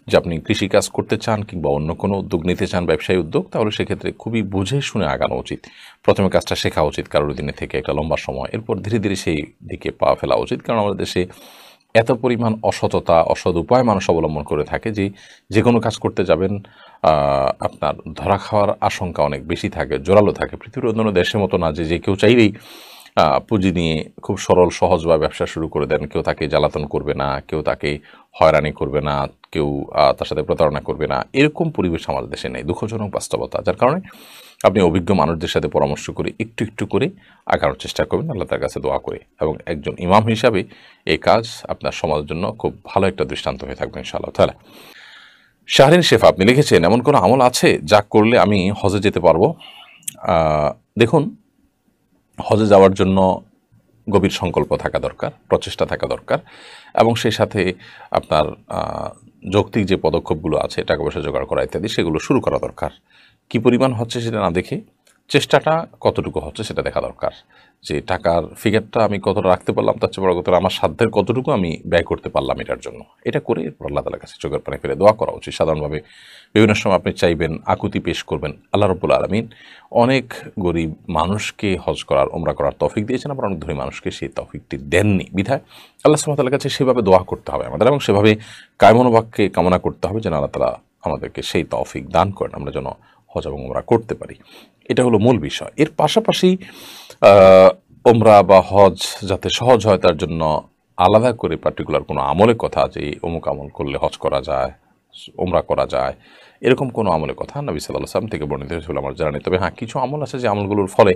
A: যে আপনি কৃষিকাজ করতে চান কিংবা অন্য কোনো উদ্যোগ নিতে চান, ব্যবসায়ী উদ্যোগ, তাহলে সেক্ষেত্রে খুবই বুঝে শুনে আগানো উচিত। প্রথমে কাজটা শেখা উচিত কারোর দিনে থেকে একটা লম্বা সময়, এরপর ধীরে ধীরে সেই দিকে পা ফেলা উচিত। কারণ আমাদের দেশে এত পরিমাণ অসততা, অসৎ উপায় মানুষ অবলম্বন করে থাকে যে কোনো কাজ করতে যাবেন আপনার ধরা খাওয়ার আশঙ্কা অনেক বেশি থাকে, জোরালো থাকে। পৃথিবীর অন্যান্য দেশের মতো না যে কেউ চাইলেই পুঁজি নিয়ে খুব সরল সহজভাবে ব্যবসা শুরু করে দেন। কেউ তাকে জ্বালাতন করবে না, কেউ তাকে হয়রানি করবে না, কেউ তার সাথে প্রতারণা করবে না, এরকম পরিবেশ আমাদের দেশে নেই। দুঃখজনক বাস্তবতা। যার কারণে আপনি অভিজ্ঞ মানুষদের সাথে পরামর্শ করে একটু একটু করে আগানোর চেষ্টা করবেন, আল্লাহ তার কাছে দোয়া করে, এবং একজন ইমাম হিসাবে এই কাজ আপনার সমাজের জন্য খুব ভালো একটা দৃষ্টান্ত হয়ে থাকবে ইনশাআল্লাহ তাআলা। শাহরিন শেফা আপনি লিখেছেন, এমন কোনো আমল আছে যা করলে আমি হজে যেতে পারবো? দেখুন, হজে যাওয়ার জন্য গভীর সংকল্প থাকা দরকার, প্রচেষ্টা থাকা দরকার, এবং সেই সাথে আপনার যৌক্তিক যে পদক্ষেপগুলো আছে, টাকা পয়সা জোগাড় করা ইত্যাদি, সেগুলো শুরু করা দরকার। কী পরিমাণ হচ্ছে সেটা না দেখে চেষ্টাটা কতটুকু হচ্ছে সেটা দেখা দরকার। যে টাকার ফিগারটা আমি কতটা রাখতে পারলাম, তার চেয়ে বড় কথা আমার সাধ্যের কতটুকু আমি ব্যয় করতে পারলাম এটার জন্য, এটা করে এরপর আল্লাহ তাআলার কাছে চোখের পানি ফেলে দোয়া করা উচিত। সাধারণভাবে বিভিন্ন সময় আপনি চাইবেন, আকুতি পেশ করবেন, আল্লাহ রাব্বুল আলামিন অনেক গরিব মানুষকে হজ করার, উমরা করার তৌফিক দিয়েছেন, আবার অনেক ধনী মানুষকে সেই তৌফিকটি দেননি। বিধায় আল্লাহ সুবহানাহু ওয়া তাআলার কাছে সেভাবে দোয়া করতে হবে আমাদের, এবং সেভাবে কায়মনোবাক্যে কামনা করতে হবে যেন আল্লাহ তাআলা আমাদেরকে সেই তৌফিক দান করেন, আমরা যেন হজ এবং উমরা করতে পারি। এটা হলো মূল বিষয়। এর পাশাপাশি উমরা বা হজ যাতে সহজ হয় তার জন্য আলাদা করে পার্টিকুলার কোনো আমলের কথা, যে অমুক আমল করলে হজ করা যায়, উমরা করা যায়, এরকম কোনো আমলের কথা নবী সাল্লাল্লাহু আলাইহি ওয়াসাল্লাম থেকে বর্ণিত হয়েছিল আমার জানা নেই। তবে হ্যাঁ, কিছু আমল আছে যে আমলগুলোর ফলে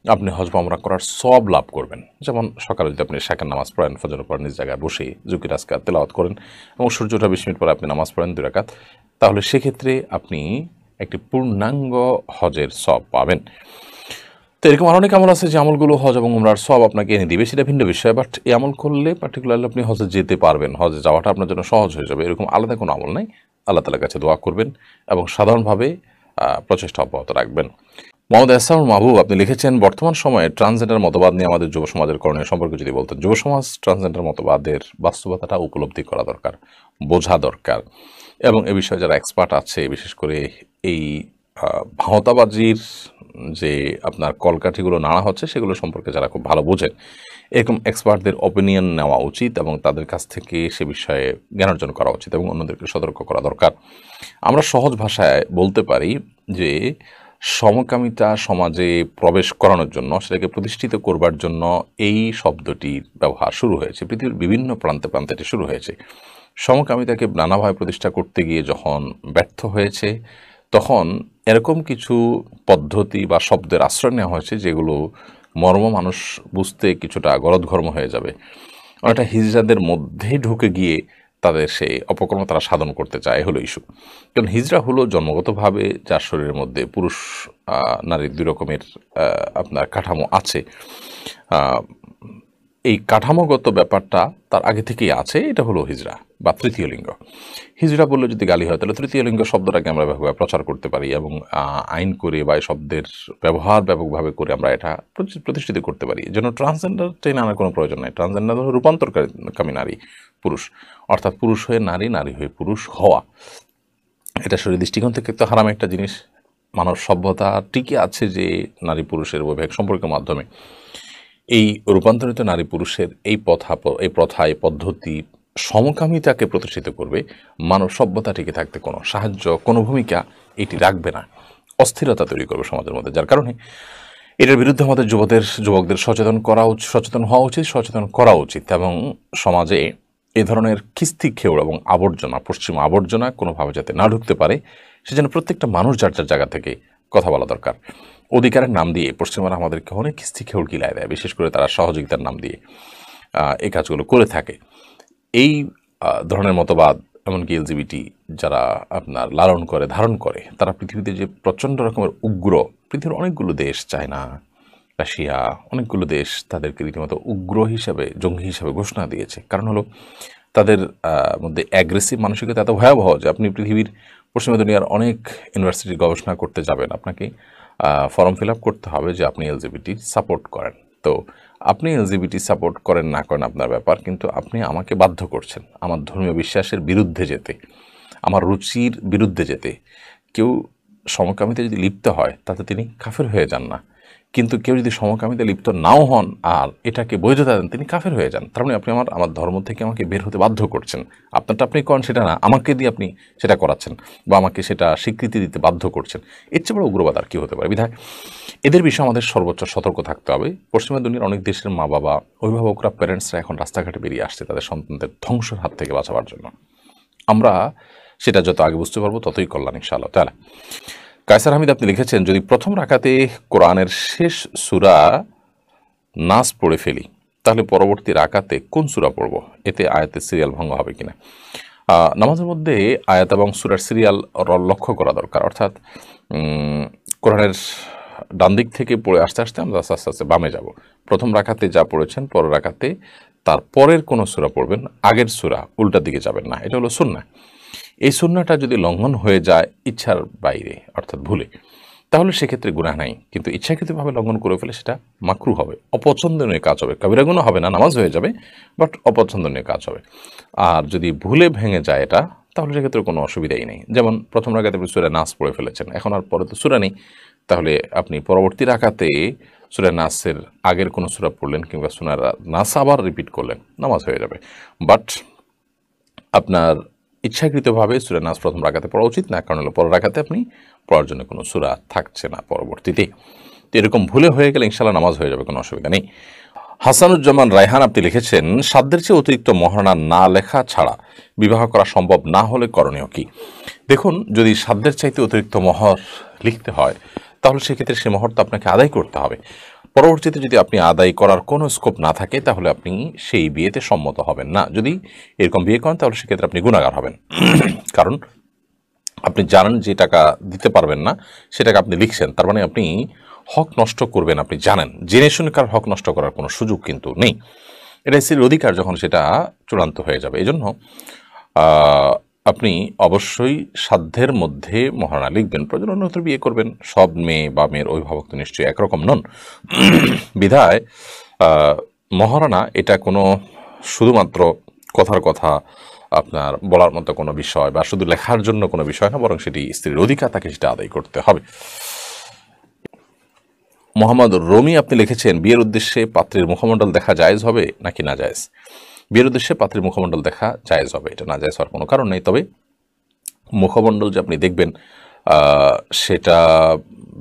A: আপনি হজ বা উমরা করার সওয়াব লাভ করবেন। যেমন সকালে যদি আপনি শাকের নামাজ পড়েন, ফজরের পর নিজ জায়গায় বসে জিকির আজকার তেলাওয়াত করেন এবং সূর্য ওঠার 20 মিনিট পরে আপনি নামাজ পড়েন 2 রাকাত, তাহলে সেক্ষেত্রে আপনি একটি পূর্ণাঙ্গ হজের সওয়াব পাবেন। তো এরকম আরও অনেক আমল আছে যে আমলগুলো হজ এবং উমরার সওয়াব আপনাকে এনে দিবে, সেটা ভিন্ন বিষয়। বাট এই আমল করলে পার্টিকুলারলি আপনি হজে যেতে পারবেন, হজে যাওয়াটা আপনার জন্য সহজ হয়ে যাবে, এরকম আলাদা কোনো আমল নাই। আল্লাহ তাআলার কাছে দোয়া করবেন এবং সাধারণভাবে প্রচেষ্টা অব্যাহত রাখবেন। মোহাম্মদ এহসানুল মাহবুব আপনি লিখেছেন, বর্তমান সময়ে ট্রান্সজেন্ডার মতবাদ নিয়ে আমাদের যুব সমাজের করণীয় সম্পর্কে যদি বলতেন। যুব সমাজ ট্রান্সজেন্ডার মতবাদের বাস্তবতাটা উপলব্ধি করা দরকার, বোঝা দরকার, এবং এ বিষয়ে যারা এক্সপার্ট আছে, বিশেষ করে এই ভাঁওতাবাজির যে আপনার কলকাঠিগুলো নাড়া হচ্ছে সেগুলো সম্পর্কে যারা খুব ভালো বোঝেন, এরকম এক্সপার্টদের অপিনিয়ন নেওয়া উচিত এবং তাদের কাছ থেকে সে বিষয়ে জ্ঞান অর্জন করা উচিত এবং অন্যদেরকে সতর্ক করা দরকার। আমরা সহজ ভাষায় বলতে পারি যে সমকামিতা সমাজে প্রবেশ করানোর জন্য, সেটাকে প্রতিষ্ঠিত করবার জন্য এই শব্দটির ব্যবহার শুরু হয়েছে। পৃথিবীর বিভিন্ন প্রান্তে প্রান্তে এটি শুরু হয়েছে। সমকামিতাকে নানাভাবে প্রতিষ্ঠা করতে গিয়ে যখন ব্যর্থ হয়েছে, তখন এরকম কিছু পদ্ধতি বা শব্দের আশ্রয় নেওয়া হয়েছে যেগুলো মর্ম মানুষ বুঝতে কিছুটা গলদঘর্ম হয়ে যাবে। অনেকটা হিজড়াদের মধ্যে ঢুকে গিয়ে তাদের সেই অপকর্ম তারা সাধন করতে চায়, হলো ইস্যু। কারণ হিজড়া হলো জন্মগতভাবে যার শরীরের মধ্যে পুরুষ নারীর 2 রকমের আপনার কাঠামো আছে। এই কাঠামোগত ব্যাপারটা তার আগে থেকেই আছে, এটা হলো হিজড়া বা তৃতীয় লিঙ্গ। হিজড়া বললে যদি গালি হয়, তাহলে তৃতীয় লিঙ্গ শব্দটাকে আমরা ব্যাপকভাবে প্রচার করতে পারি এবং আইন করে বা এই শব্দের ব্যবহার ব্যাপকভাবে করে আমরা এটা প্রতিষ্ঠিত করতে পারি। এজন্য ট্রান্সজেন্ডার টেনে আনার কোনো প্রয়োজন নেই। ট্রান্সজেন্ডার হলো রূপান্তরকামী নারী পুরুষ, অর্থাৎ পুরুষ হয়ে নারী, নারী হয়ে পুরুষ হওয়া। এটা শরীর দৃষ্টিকোণ থেকে তো হারাম একটা জিনিস। মানব সভ্যতা টিকে আছে যে নারী পুরুষের বৈবাহিক সম্পর্কের মাধ্যমে। এই রূপান্তরিত নারী পুরুষের এই প্রথা, এই পদ্ধতি সমকামিতাকে প্রতিষ্ঠিত করবে, মানব সভ্যতা টিকে থাকতে কোনো সাহায্য, কোনো ভূমিকা এটি রাখবে না, অস্থিরতা তৈরি করবে সমাজের মধ্যে। যার কারণে এটার বিরুদ্ধে আমাদের যুবকদের সচেতন হওয়া উচিত, সচেতন করা উচিত, এবং সমাজে এ ধরনের খিস্তি খেউড় এবং আবর্জনা, পশ্চিমা আবর্জনা কোনোভাবে যাতে না ঢুকতে পারে, সেজন্য প্রত্যেকটা মানুষ যার যার জায়গা থেকে কথা বলা দরকার। অধিকারের নাম দিয়ে পশ্চিমারা আমাদেরকে অনেক খিস্তি খেউড় গিলায় দেয়, বিশেষ করে তারা সহযোগিতার নাম দিয়ে এই কাজগুলো করে থাকে। এই ধরনের মতবাদ, এমনকি এলজিবিটি যারা আপনার লালন করে, ধারণ করে, তারা পৃথিবীতে যে প্রচণ্ড রকমের উগ্র, পৃথিবীর অনেকগুলো দেশ, চায়না, রাশিয়া, অনেকগুলো দেশ তাদেরকে রীতিমতো উগ্র হিসাবে, জঙ্গি হিসাবে ঘোষণা দিয়েছে। কারণ হলো তাদের মধ্যে অ্যাগ্রেসিভ মানসিকতা এত ভয়াবহ যে আপনি পৃথিবীর পশ্চিমা দুনিয়ার অনেক ইউনিভার্সিটি গবেষণা করতে যাবেন, আপনাকে ফর্ম ফিল আপ করতে হবে যে আপনি এলজিবিটি সাপোর্ট করেন। তো আপনি এলজিবিটি সাপোর্ট করেন না করেন আপনার ব্যাপার, কিন্তু আপনি আমাকে বাধ্য করছেন আমার ধর্মীয় বিশ্বাসের বিরুদ্ধে যেতে, আমার রুচির বিরুদ্ধে যেতে। কেউ সমকামিতে যদি লিপ্ত হয় তাতে তিনি কাফের হয়ে যান না, কিন্তু কেউ যদি সমকামিতে লিপ্ত নাও হন আর এটাকে বৈধতা দেন, তিনি কাফের হয়ে যান। তার মানে আপনি আমার ধর্ম থেকে আমাকে বের হতে বাধ্য করছেন। আপনারটা আপনি করেন সেটা না, আমাকে দিয়ে আপনি সেটা করাচ্ছেন বা আমাকে সেটা স্বীকৃতি দিতে বাধ্য করছেন। এর চেয়ে বড় উগ্রবাদ আর কী হতে পারে? বিধায় এদের বিষয়ে আমাদের সর্বোচ্চ সতর্ক থাকতে হবে। পশ্চিমা দুনিয়ার অনেক দেশের মা বাবা, অভিভাবকরা, প্যারেন্টসরা এখন রাস্তাঘাটে বেরিয়ে আসছে তাদের সন্তানদের ধ্বংসের হাত থেকে বাঁচাবার জন্য। আমরা সেটা যত আগে বুঝতে পারবো ততই কল্যাণ ইনশাআল্লাহ তাআলা। কায়সার হামিদ আপনি লিখেছেন, যদি প্রথম রাকাতে কোরআনের শেষ সূরা নাস পড়ে ফেলি তাহলে পরবর্তী রাকাতে কোন সূরা পড়ব? এতে আয়াতের সিরিয়াল ভঙ্গ হবে কিনা? নামাজের মধ্যে আয়াত এবং সূরার সিরিয়াল লক্ষ্য করা দরকার। অর্থাৎ কোরআনের ডান দিক থেকে পড়ে আস্তে আস্তে আমরা আস্তে আস্তে বামে যাব। প্রথম রাকাতে যা পড়েছেন পরের রাকাতে তার পরের কোনো সূরা পড়বেন, আগের সূরা উল্টার দিকে যাবেন না। এটা হলো সুন্নাহ। এই সুন্নাহটা যদি লঙ্ঘন হয়ে যায় ইচ্ছার বাইরে, অর্থাৎ ভুলে, তাহলে সেক্ষেত্রে গুনাহ নাই। কিন্তু ইচ্ছাকৃতভাবে লঙ্ঘন করে ফেলে সেটা মাকরুহ হবে, অপছন্দনীয় কাজ হবে। কবিরা গুনাহ হবে না, নামাজ হয়ে যাবে, বাট অপছন্দনীয় কাজ হবে। আর যদি ভুলে ভেঙে যায় এটা, তাহলে সেক্ষেত্রে কোনো অসুবিধাই নেই। যেমন প্রথম রাকাতে আপনি সূরা নাস পড়ে ফেলেছেন, এখন আর পরে তো সূরা নেই, তাহলে আপনি পরবর্তী রাকাতে সূরা নাসের আগের কোনো সূরা পড়লেন কিংবা সূরা নাস আবার রিপিট করলেন, নামাজ হয়ে যাবে। বাট আপনার ইচ্ছাকৃতভাবে সূরা নাস প্রথম রাকাতে পড়া উচিত না, কারণ হলো পরের রাকাতে আপনি পড়ার জন্য কোনো সূরা থাকছে না পরবর্তীতে। তো এরকম ভুলে হয়ে গেলে ইনশাআল্লাহ নামাজ হয়ে যাবে, কোনো অসুবিধা নেই। হাসানুজ্জামান রায়হান আপনি লিখেছেন, সাধ্যের চেয়ে অতিরিক্ত মহারণা না লেখা ছাড়া বিবাহ করা সম্ভব না হলে করণীয় কি? দেখুন, যদি সাধ্যের চাইতে অতিরিক্ত মহর লিখতে হয় তাহলে সেক্ষেত্রে সে মহর তো আপনাকে আদায় করতে হবে। পরবর্তীতে যদি আপনি আদায় করার কোনো স্কোপ না থাকে তাহলে আপনি সেই বিয়েতে সম্মত হবেন না। যদি এরকম বিয়ে করেন তাহলে সেক্ষেত্রে আপনি গুনাহগার হবেন। কারণ আপনি জানেন যে টাকা দিতে পারবেন না, সে টাকা আপনি লিখছেন, তার মানে আপনি হক নষ্ট করবেন। আপনি জানেন, জেনে শুনে কার হক নষ্ট করার কোনো সুযোগ কিন্তু নেই। এটা স্ত্রীর অধিকার যখন সেটা চূড়ান্ত হয়ে যাবে। এজন্য আপনি অবশ্যই সাধ্যের মধ্যে মহারণা লিখবেন। প্রয়োজন অন্যত্র বিয়ে করবেন। সব মেয়ে বা মেয়ের অভিভাবক তো নিশ্চয়ই একরকম নন। বিধায় মহারণা এটা কোনো শুধুমাত্র কথার কথা আপনার বলার মতো কোনো বিষয় বা শুধু লেখার জন্য কোনো বিষয় না, বরং সেটি স্ত্রীর অধিকার, তাকে সেটা আদায় করতে হবে। মোহাম্মদ রমি আপনি লিখেছেন, বিয়ের উদ্দেশ্যে পাত্রের মুখমণ্ডল দেখা জায়েজ হবে নাকি না জায়েজ? বিয়ের উদ্দেশ্যে পাত্রের মুখমণ্ডল দেখা জায়েজ হবে, এটা না জায়েজ হওয়ার কোনো কারণ নেই। তবে মুখমণ্ডল যে আপনি দেখবেন সেটা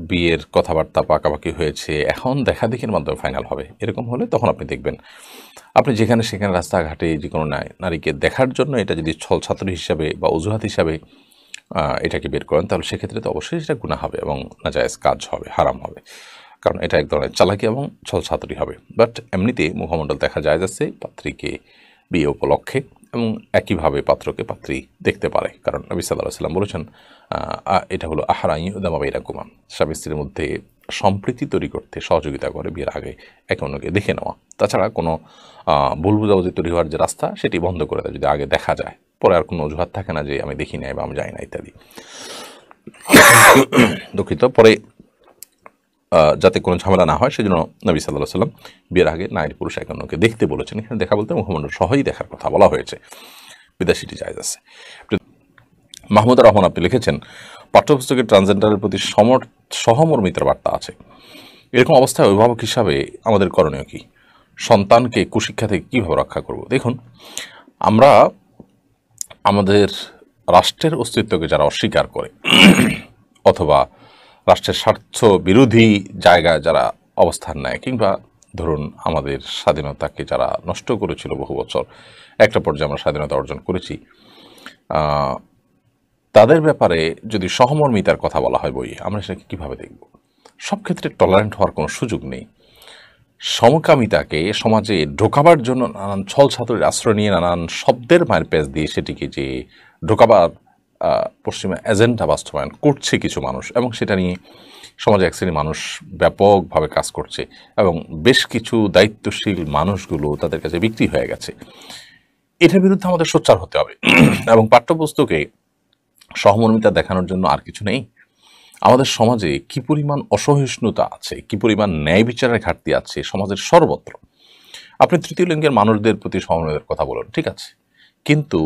A: বিয়ের কথাবার্তা পাকাপাকি হয়েছে, এখন দেখা দেখির মাধ্যমে ফাইনাল হবে, এরকম হলে তখন আপনি দেখবেন। আপনি যেখানে সেখানে রাস্তাঘাটে যে কোনো নারীকে দেখার জন্য এটা যদি ছলছাত্রী হিসাবে বা অজুহাত হিসাবে এটাকে বের করেন, তাহলে সেক্ষেত্রে তো অবশ্যই সেটা গুনাহ হবে এবং নাজায়েজ কাজ হবে, হারাম হবে। কারণ এটা এক ধরনের চালাকি এবং ছলছাত্রী হবে। বাট এমনিতে মুখমণ্ডল দেখা যায় যাচ্ছে পাত্রীকে বিয়ে উপলক্ষে, এবং একইভাবে পাত্রকে পাত্রী দেখতে পারে। কারণ নবী সাল্লাল্লাহু আলাইহি ওয়াসাল্লাম বলেছেন, এটা হলো আহরাই উদামা বাইনাকুমা, স্বামী স্ত্রীর মধ্যে সম্প্রীতি তৈরি করতে সহযোগিতা করে বিয়ের আগে একে অন্যকে দেখে নেওয়া। তাছাড়া কোনো ভুল বুঝাবুঝি তৈরি হওয়ার যে রাস্তা সেটি বন্ধ করে দেয় যদি আগে দেখা যায়। পরে আর কোনো অজুহাত থাকে না যে আমি দেখি নাই বা আমি যাই না ইত্যাদি। দুঃখিত। পরে যাতে কোনো ঝামেলা না হয় সেজন্য নবী সাল্লাল্লাহু আলাইহি ওয়াসাল্লাম বিয়ের আগে নারী পুরুষ একে অন্যকে দেখতে বলেছেন। এখানে দেখা বলতে মুখমণ্ডল সহই দেখার কথা বলা হয়েছে, বিদেশিটি জায়েজ আছে। মাহমুদ রহমান আপনি লিখেছেন, পাঠ্যপুস্তকের ট্রান্সজেন্ডারের প্রতি সহমর্মিতার বার্তা আছে। এরকম অবস্থায় অভিভাবক হিসাবে আমাদের করণীয় কি? সন্তানকে কুশিক্ষা থেকে কীভাবে রক্ষা করব? দেখুন, আমরা আমাদের রাষ্ট্রের অস্তিত্বকে যারা অস্বীকার করে অথবা রাষ্ট্রের স্বার্থ বিরোধী জায়গায় যারা অবস্থান নেয়, কিংবা ধরুন আমাদের স্বাধীনতাকে যারা নষ্ট করেছিল বহু বছর, একটা পর্যায়ে আমরা স্বাধীনতা অর্জন করেছি, তাদের ব্যাপারে যদি সহমর্মিতার কথা বলা হয় বইয়ে, আমরা সেটাকে কীভাবে দেখব? সব ক্ষেত্রে টলারেন্ট হওয়ার কোনো সুযোগ নেই। সমকামিতাকে সমাজে ঢোকাবার জন্য নানান ছল ছাত্রের আশ্রয় নিয়ে নানান শব্দের মায়ের পেঁচ দিয়ে সেটিকে যে ঢোকাবার পশ্চিমা এজেন্ডা বাস্তবায়ন করছে কিছু মানুষ, এবং সেটা নিয়ে সমাজে এক শ্রেণীর মানুষ ব্যাপকভাবে কাজ করছে, এবং বেশ কিছু দায়িত্বশীল মানুষগুলো তাদের কাছে বিক্রি হয়ে গেছে। এটার বিরুদ্ধে আমাদের সোচ্চার হতে হবে। এবং পাঠ্যপুস্তকে সহমর্মিতা দেখানোর জন্য আর কিছু নেই। আমাদের সমাজে কি পরিমাণ অসহিষ্ণুতা আছে, কি পরিমাণ ন্যায় বিচারের ঘাটতি আছে সমাজের সর্বত্র। আপনি তৃতীয় লিঙ্গের মানুষদের প্রতি সহমর্মিতার কথা বলুন, ঠিক আছে, কিন্তু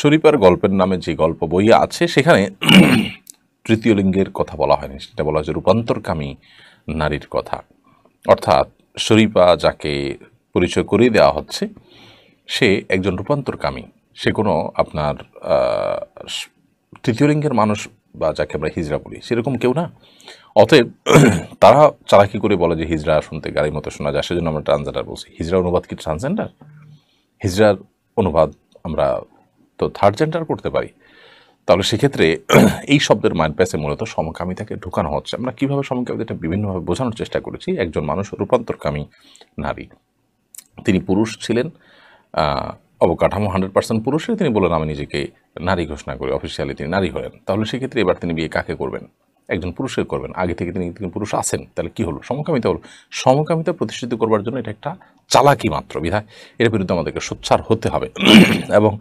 A: শরীফার গল্পের নামে যে গল্প বইয়ে আছে সেখানে তৃতীয় লিঙ্গের কথা বলা হয়নি, সেটা বলা হয়েছে রূপান্তরকামী নারীর কথা। অর্থাৎ শরীফা যাকে পরিচয় করিয়ে দেওয়া হচ্ছে সে একজন রূপান্তরকামী, সে কোনো আপনার তৃতীয় লিঙ্গের মানুষ বা যাকে আমরা হিজড়া বলি সেরকম কেউ না। অতএব তারা চালাকি করে বলে যে হিজড়া শুনতে গাড়ির মতো শোনা যায়, সেজন্য আমরা ট্রান্সজেন্ডার বলছি। হিজড়া অনুবাদ কি ট্রান্সজেন্ডার? হিজড়ার অনুবাদ আমরা তো থার্ড জেন্ডার করতে পারি। তাহলে সেক্ষেত্রে এই শব্দের মাইন্ড প্যাসে মূলত সমকামিতাকে ঢুকানো হচ্ছে। আমরা কীভাবে সমকামিতাটা বিভিন্নভাবে বোঝানোর চেষ্টা করেছি। একজন মানুষ রূপান্তরকামী নারী, তিনি পুরুষ ছিলেন, অবকাঠামো 100% পুরুষের, তিনি বললেন আমি নিজেকে নারী ঘোষণা করি, অফিসিয়ালি তিনি নারী হলেন। তাহলে সেক্ষেত্রে এবার তিনি বিয়ে কাকে করবেন? একজন পুরুষের করবেন। আগে থেকে তিনি পুরুষ আছেন, তাহলে কি হলো? সমকামিতা হলো। সমকামিতা প্রতিষ্ঠিত করবার জন্য এটা একটা চালাকি মাত্র, বিধায় এর বিরুদ্ধে আমাদেরকে সোচ্চার হতে হবে। এবং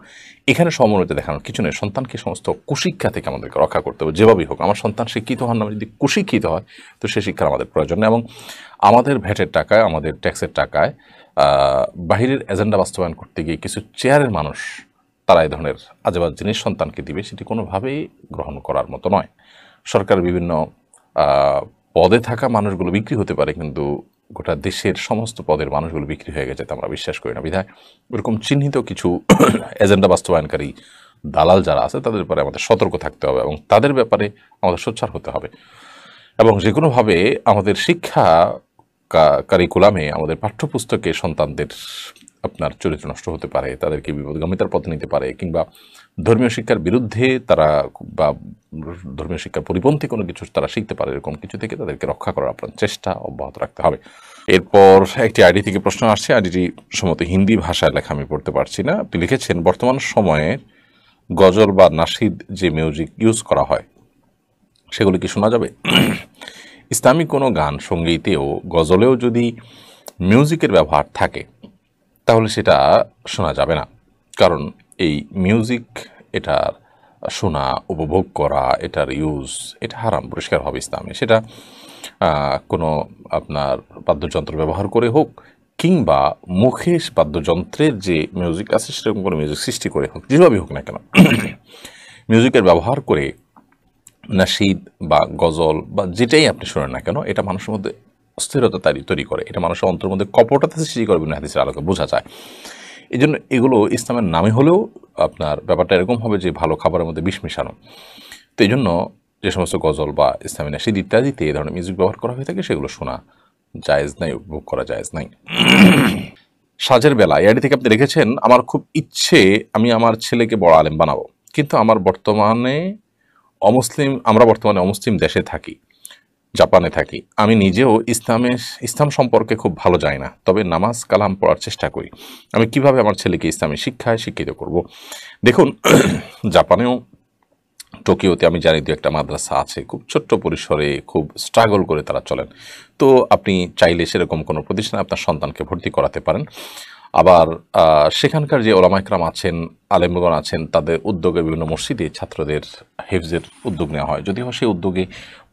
A: এখানে সমন্বয়তা দেখানোর কিছু নেই। সন্তানকে সমস্ত কুশিক্ষা থেকে আমাদেরকে রক্ষা করতে হবে, যেভাবেই হোক। আমার সন্তান শিক্ষিত হন না, যদি কুশিক্ষিত হয় তো সে শিক্ষার আমাদের প্রয়োজন নেই। এবং আমাদের ভ্যাটের টাকায়, আমাদের ট্যাক্সের টাকায় বাহিরের এজেন্ডা বাস্তবায়ন করতে গিয়ে কিছু চেয়ারের মানুষ তারা এই ধরনের আজেবাজ জিনিস সন্তানকে দিবে, সেটি কোনোভাবেই গ্রহণ করার মতো নয়। সরকারের বিভিন্ন পদে থাকা মানুষগুলো বিক্রি হতে পারে, কিন্তু গোটা দেশের সমস্ত পদের মানুষগুলো বিক্রি হয়ে গেছে তা আমরা বিশ্বাস করি না। বিধায় এরকম চিহ্নিত কিছু এজেন্ডা বাস্তবায়নকারী দালাল যারা আছে তাদের ব্যাপারে আমাদের সতর্ক থাকতে হবে, এবং তাদের ব্যাপারে আমাদের সোচ্চার হতে হবে। এবং যে কোনোভাবে আমাদের শিক্ষা কারিকুলামে, আমাদের পাঠ্যপুস্তকে সন্তানদের আপনার চরিত্র নষ্ট হতে পারে, তাদেরকে বিপদগামিতার পথে নিতে পারে, কিংবা ধর্মীয় শিক্ষার বিরুদ্ধে তারা বা ধর্মীয় শিক্ষার পরিপন্থী কোনো কিছু তারা শিখতে পারে, এরকম কিছু থেকে তাদেরকে রক্ষা করার আপনার চেষ্টা অব্যাহত রাখতে হবে। এরপর একটি আইডি থেকে প্রশ্ন আসছে, আইডিটি সম্ভবত হিন্দি ভাষায় লেখা, আমি পড়তে পারছি না। আপনি লিখেছেন, বর্তমান সময়ে গজল বা নাশিদ যে মিউজিক ইউজ করা হয় সেগুলো কি শোনা যাবে? ইসলামিক কোনো গান, সঙ্গীতেও, গজলেও যদি মিউজিকের ব্যবহার থাকে তাহলে সেটা শোনা যাবে না। কারণ এই মিউজিক, এটার শোনা, উপভোগ করা, এটার ইউজ, এটা হারাম, পরিষ্কার হবে ইসলামে। সেটা কোনো আপনার বাদ্যযন্ত্র ব্যবহার করে হোক, কিংবা মুখে বাদ্যযন্ত্রের যে মিউজিক আছে সেরকম কোনো মিউজিক সৃষ্টি করে হোক, যেভাবেই হোক না কেন, মিউজিকের ব্যবহার করে নাশিদ বা গজল বা যেটাই আপনি শোনেন না কেন, এটা মানুষের মধ্যে অস্থিরতা তৈরি করে, এটা মানুষের অন্তরের মধ্যে কপটতা সৃষ্টি করে বিভিন্ন হাদিসের আলোকে বোঝা যায়। এই জন্য এগুলো ইসলামের নামে হলেও আপনার ব্যাপারটা এরকম হবে যে ভালো খাবারের মধ্যে বিষ মিশানো। তো এই জন্য যে সমস্ত গজল বা ইসলামী নাশিদ ইত্যাদিতে এই ধরনের মিউজিক ব্যবহার করা হয়ে থাকে সেগুলো শোনা জায়েজ নাই, উপভোগ করা জায়েজ নাই। সাজের বেলা এআইডি থেকে আপনি রেখেছেন, আমার খুব ইচ্ছে আমি আমার ছেলেকে বড় আলেম বানাবো, কিন্তু আমরা বর্তমানে অমুসলিম দেশে থাকি, জাপানে থাকি। আমি নিজেও ইসলাম সম্পর্কে খুব ভালো জানি না, তবে নামাজ কালাম পড়ার চেষ্টা করি। আমি কিভাবে আমার ছেলেকে ইসলামী শিক্ষায় শিক্ষিত করব? দেখুন, জাপানেও টোকিওতে আমি জানি দু একটা মাদ্রাসা আছে, খুব ছোট্ট পরিসরে, খুব স্ট্রাগল করে তারা চলেন। তো আপনি চাইলে সেরকম কোনো প্রতিষ্ঠানে আপনার সন্তানকে ভর্তি করাতে পারেন। আবার সেখানকার যে ওলামা ইকরাম আছেন, আলেমগণ আছেন, তাদের উদ্যোগে বিভিন্ন মসজিদে ছাত্রদের হেফজের উদ্যোগ নেওয়া হয়। যদিও সেই উদ্যোগে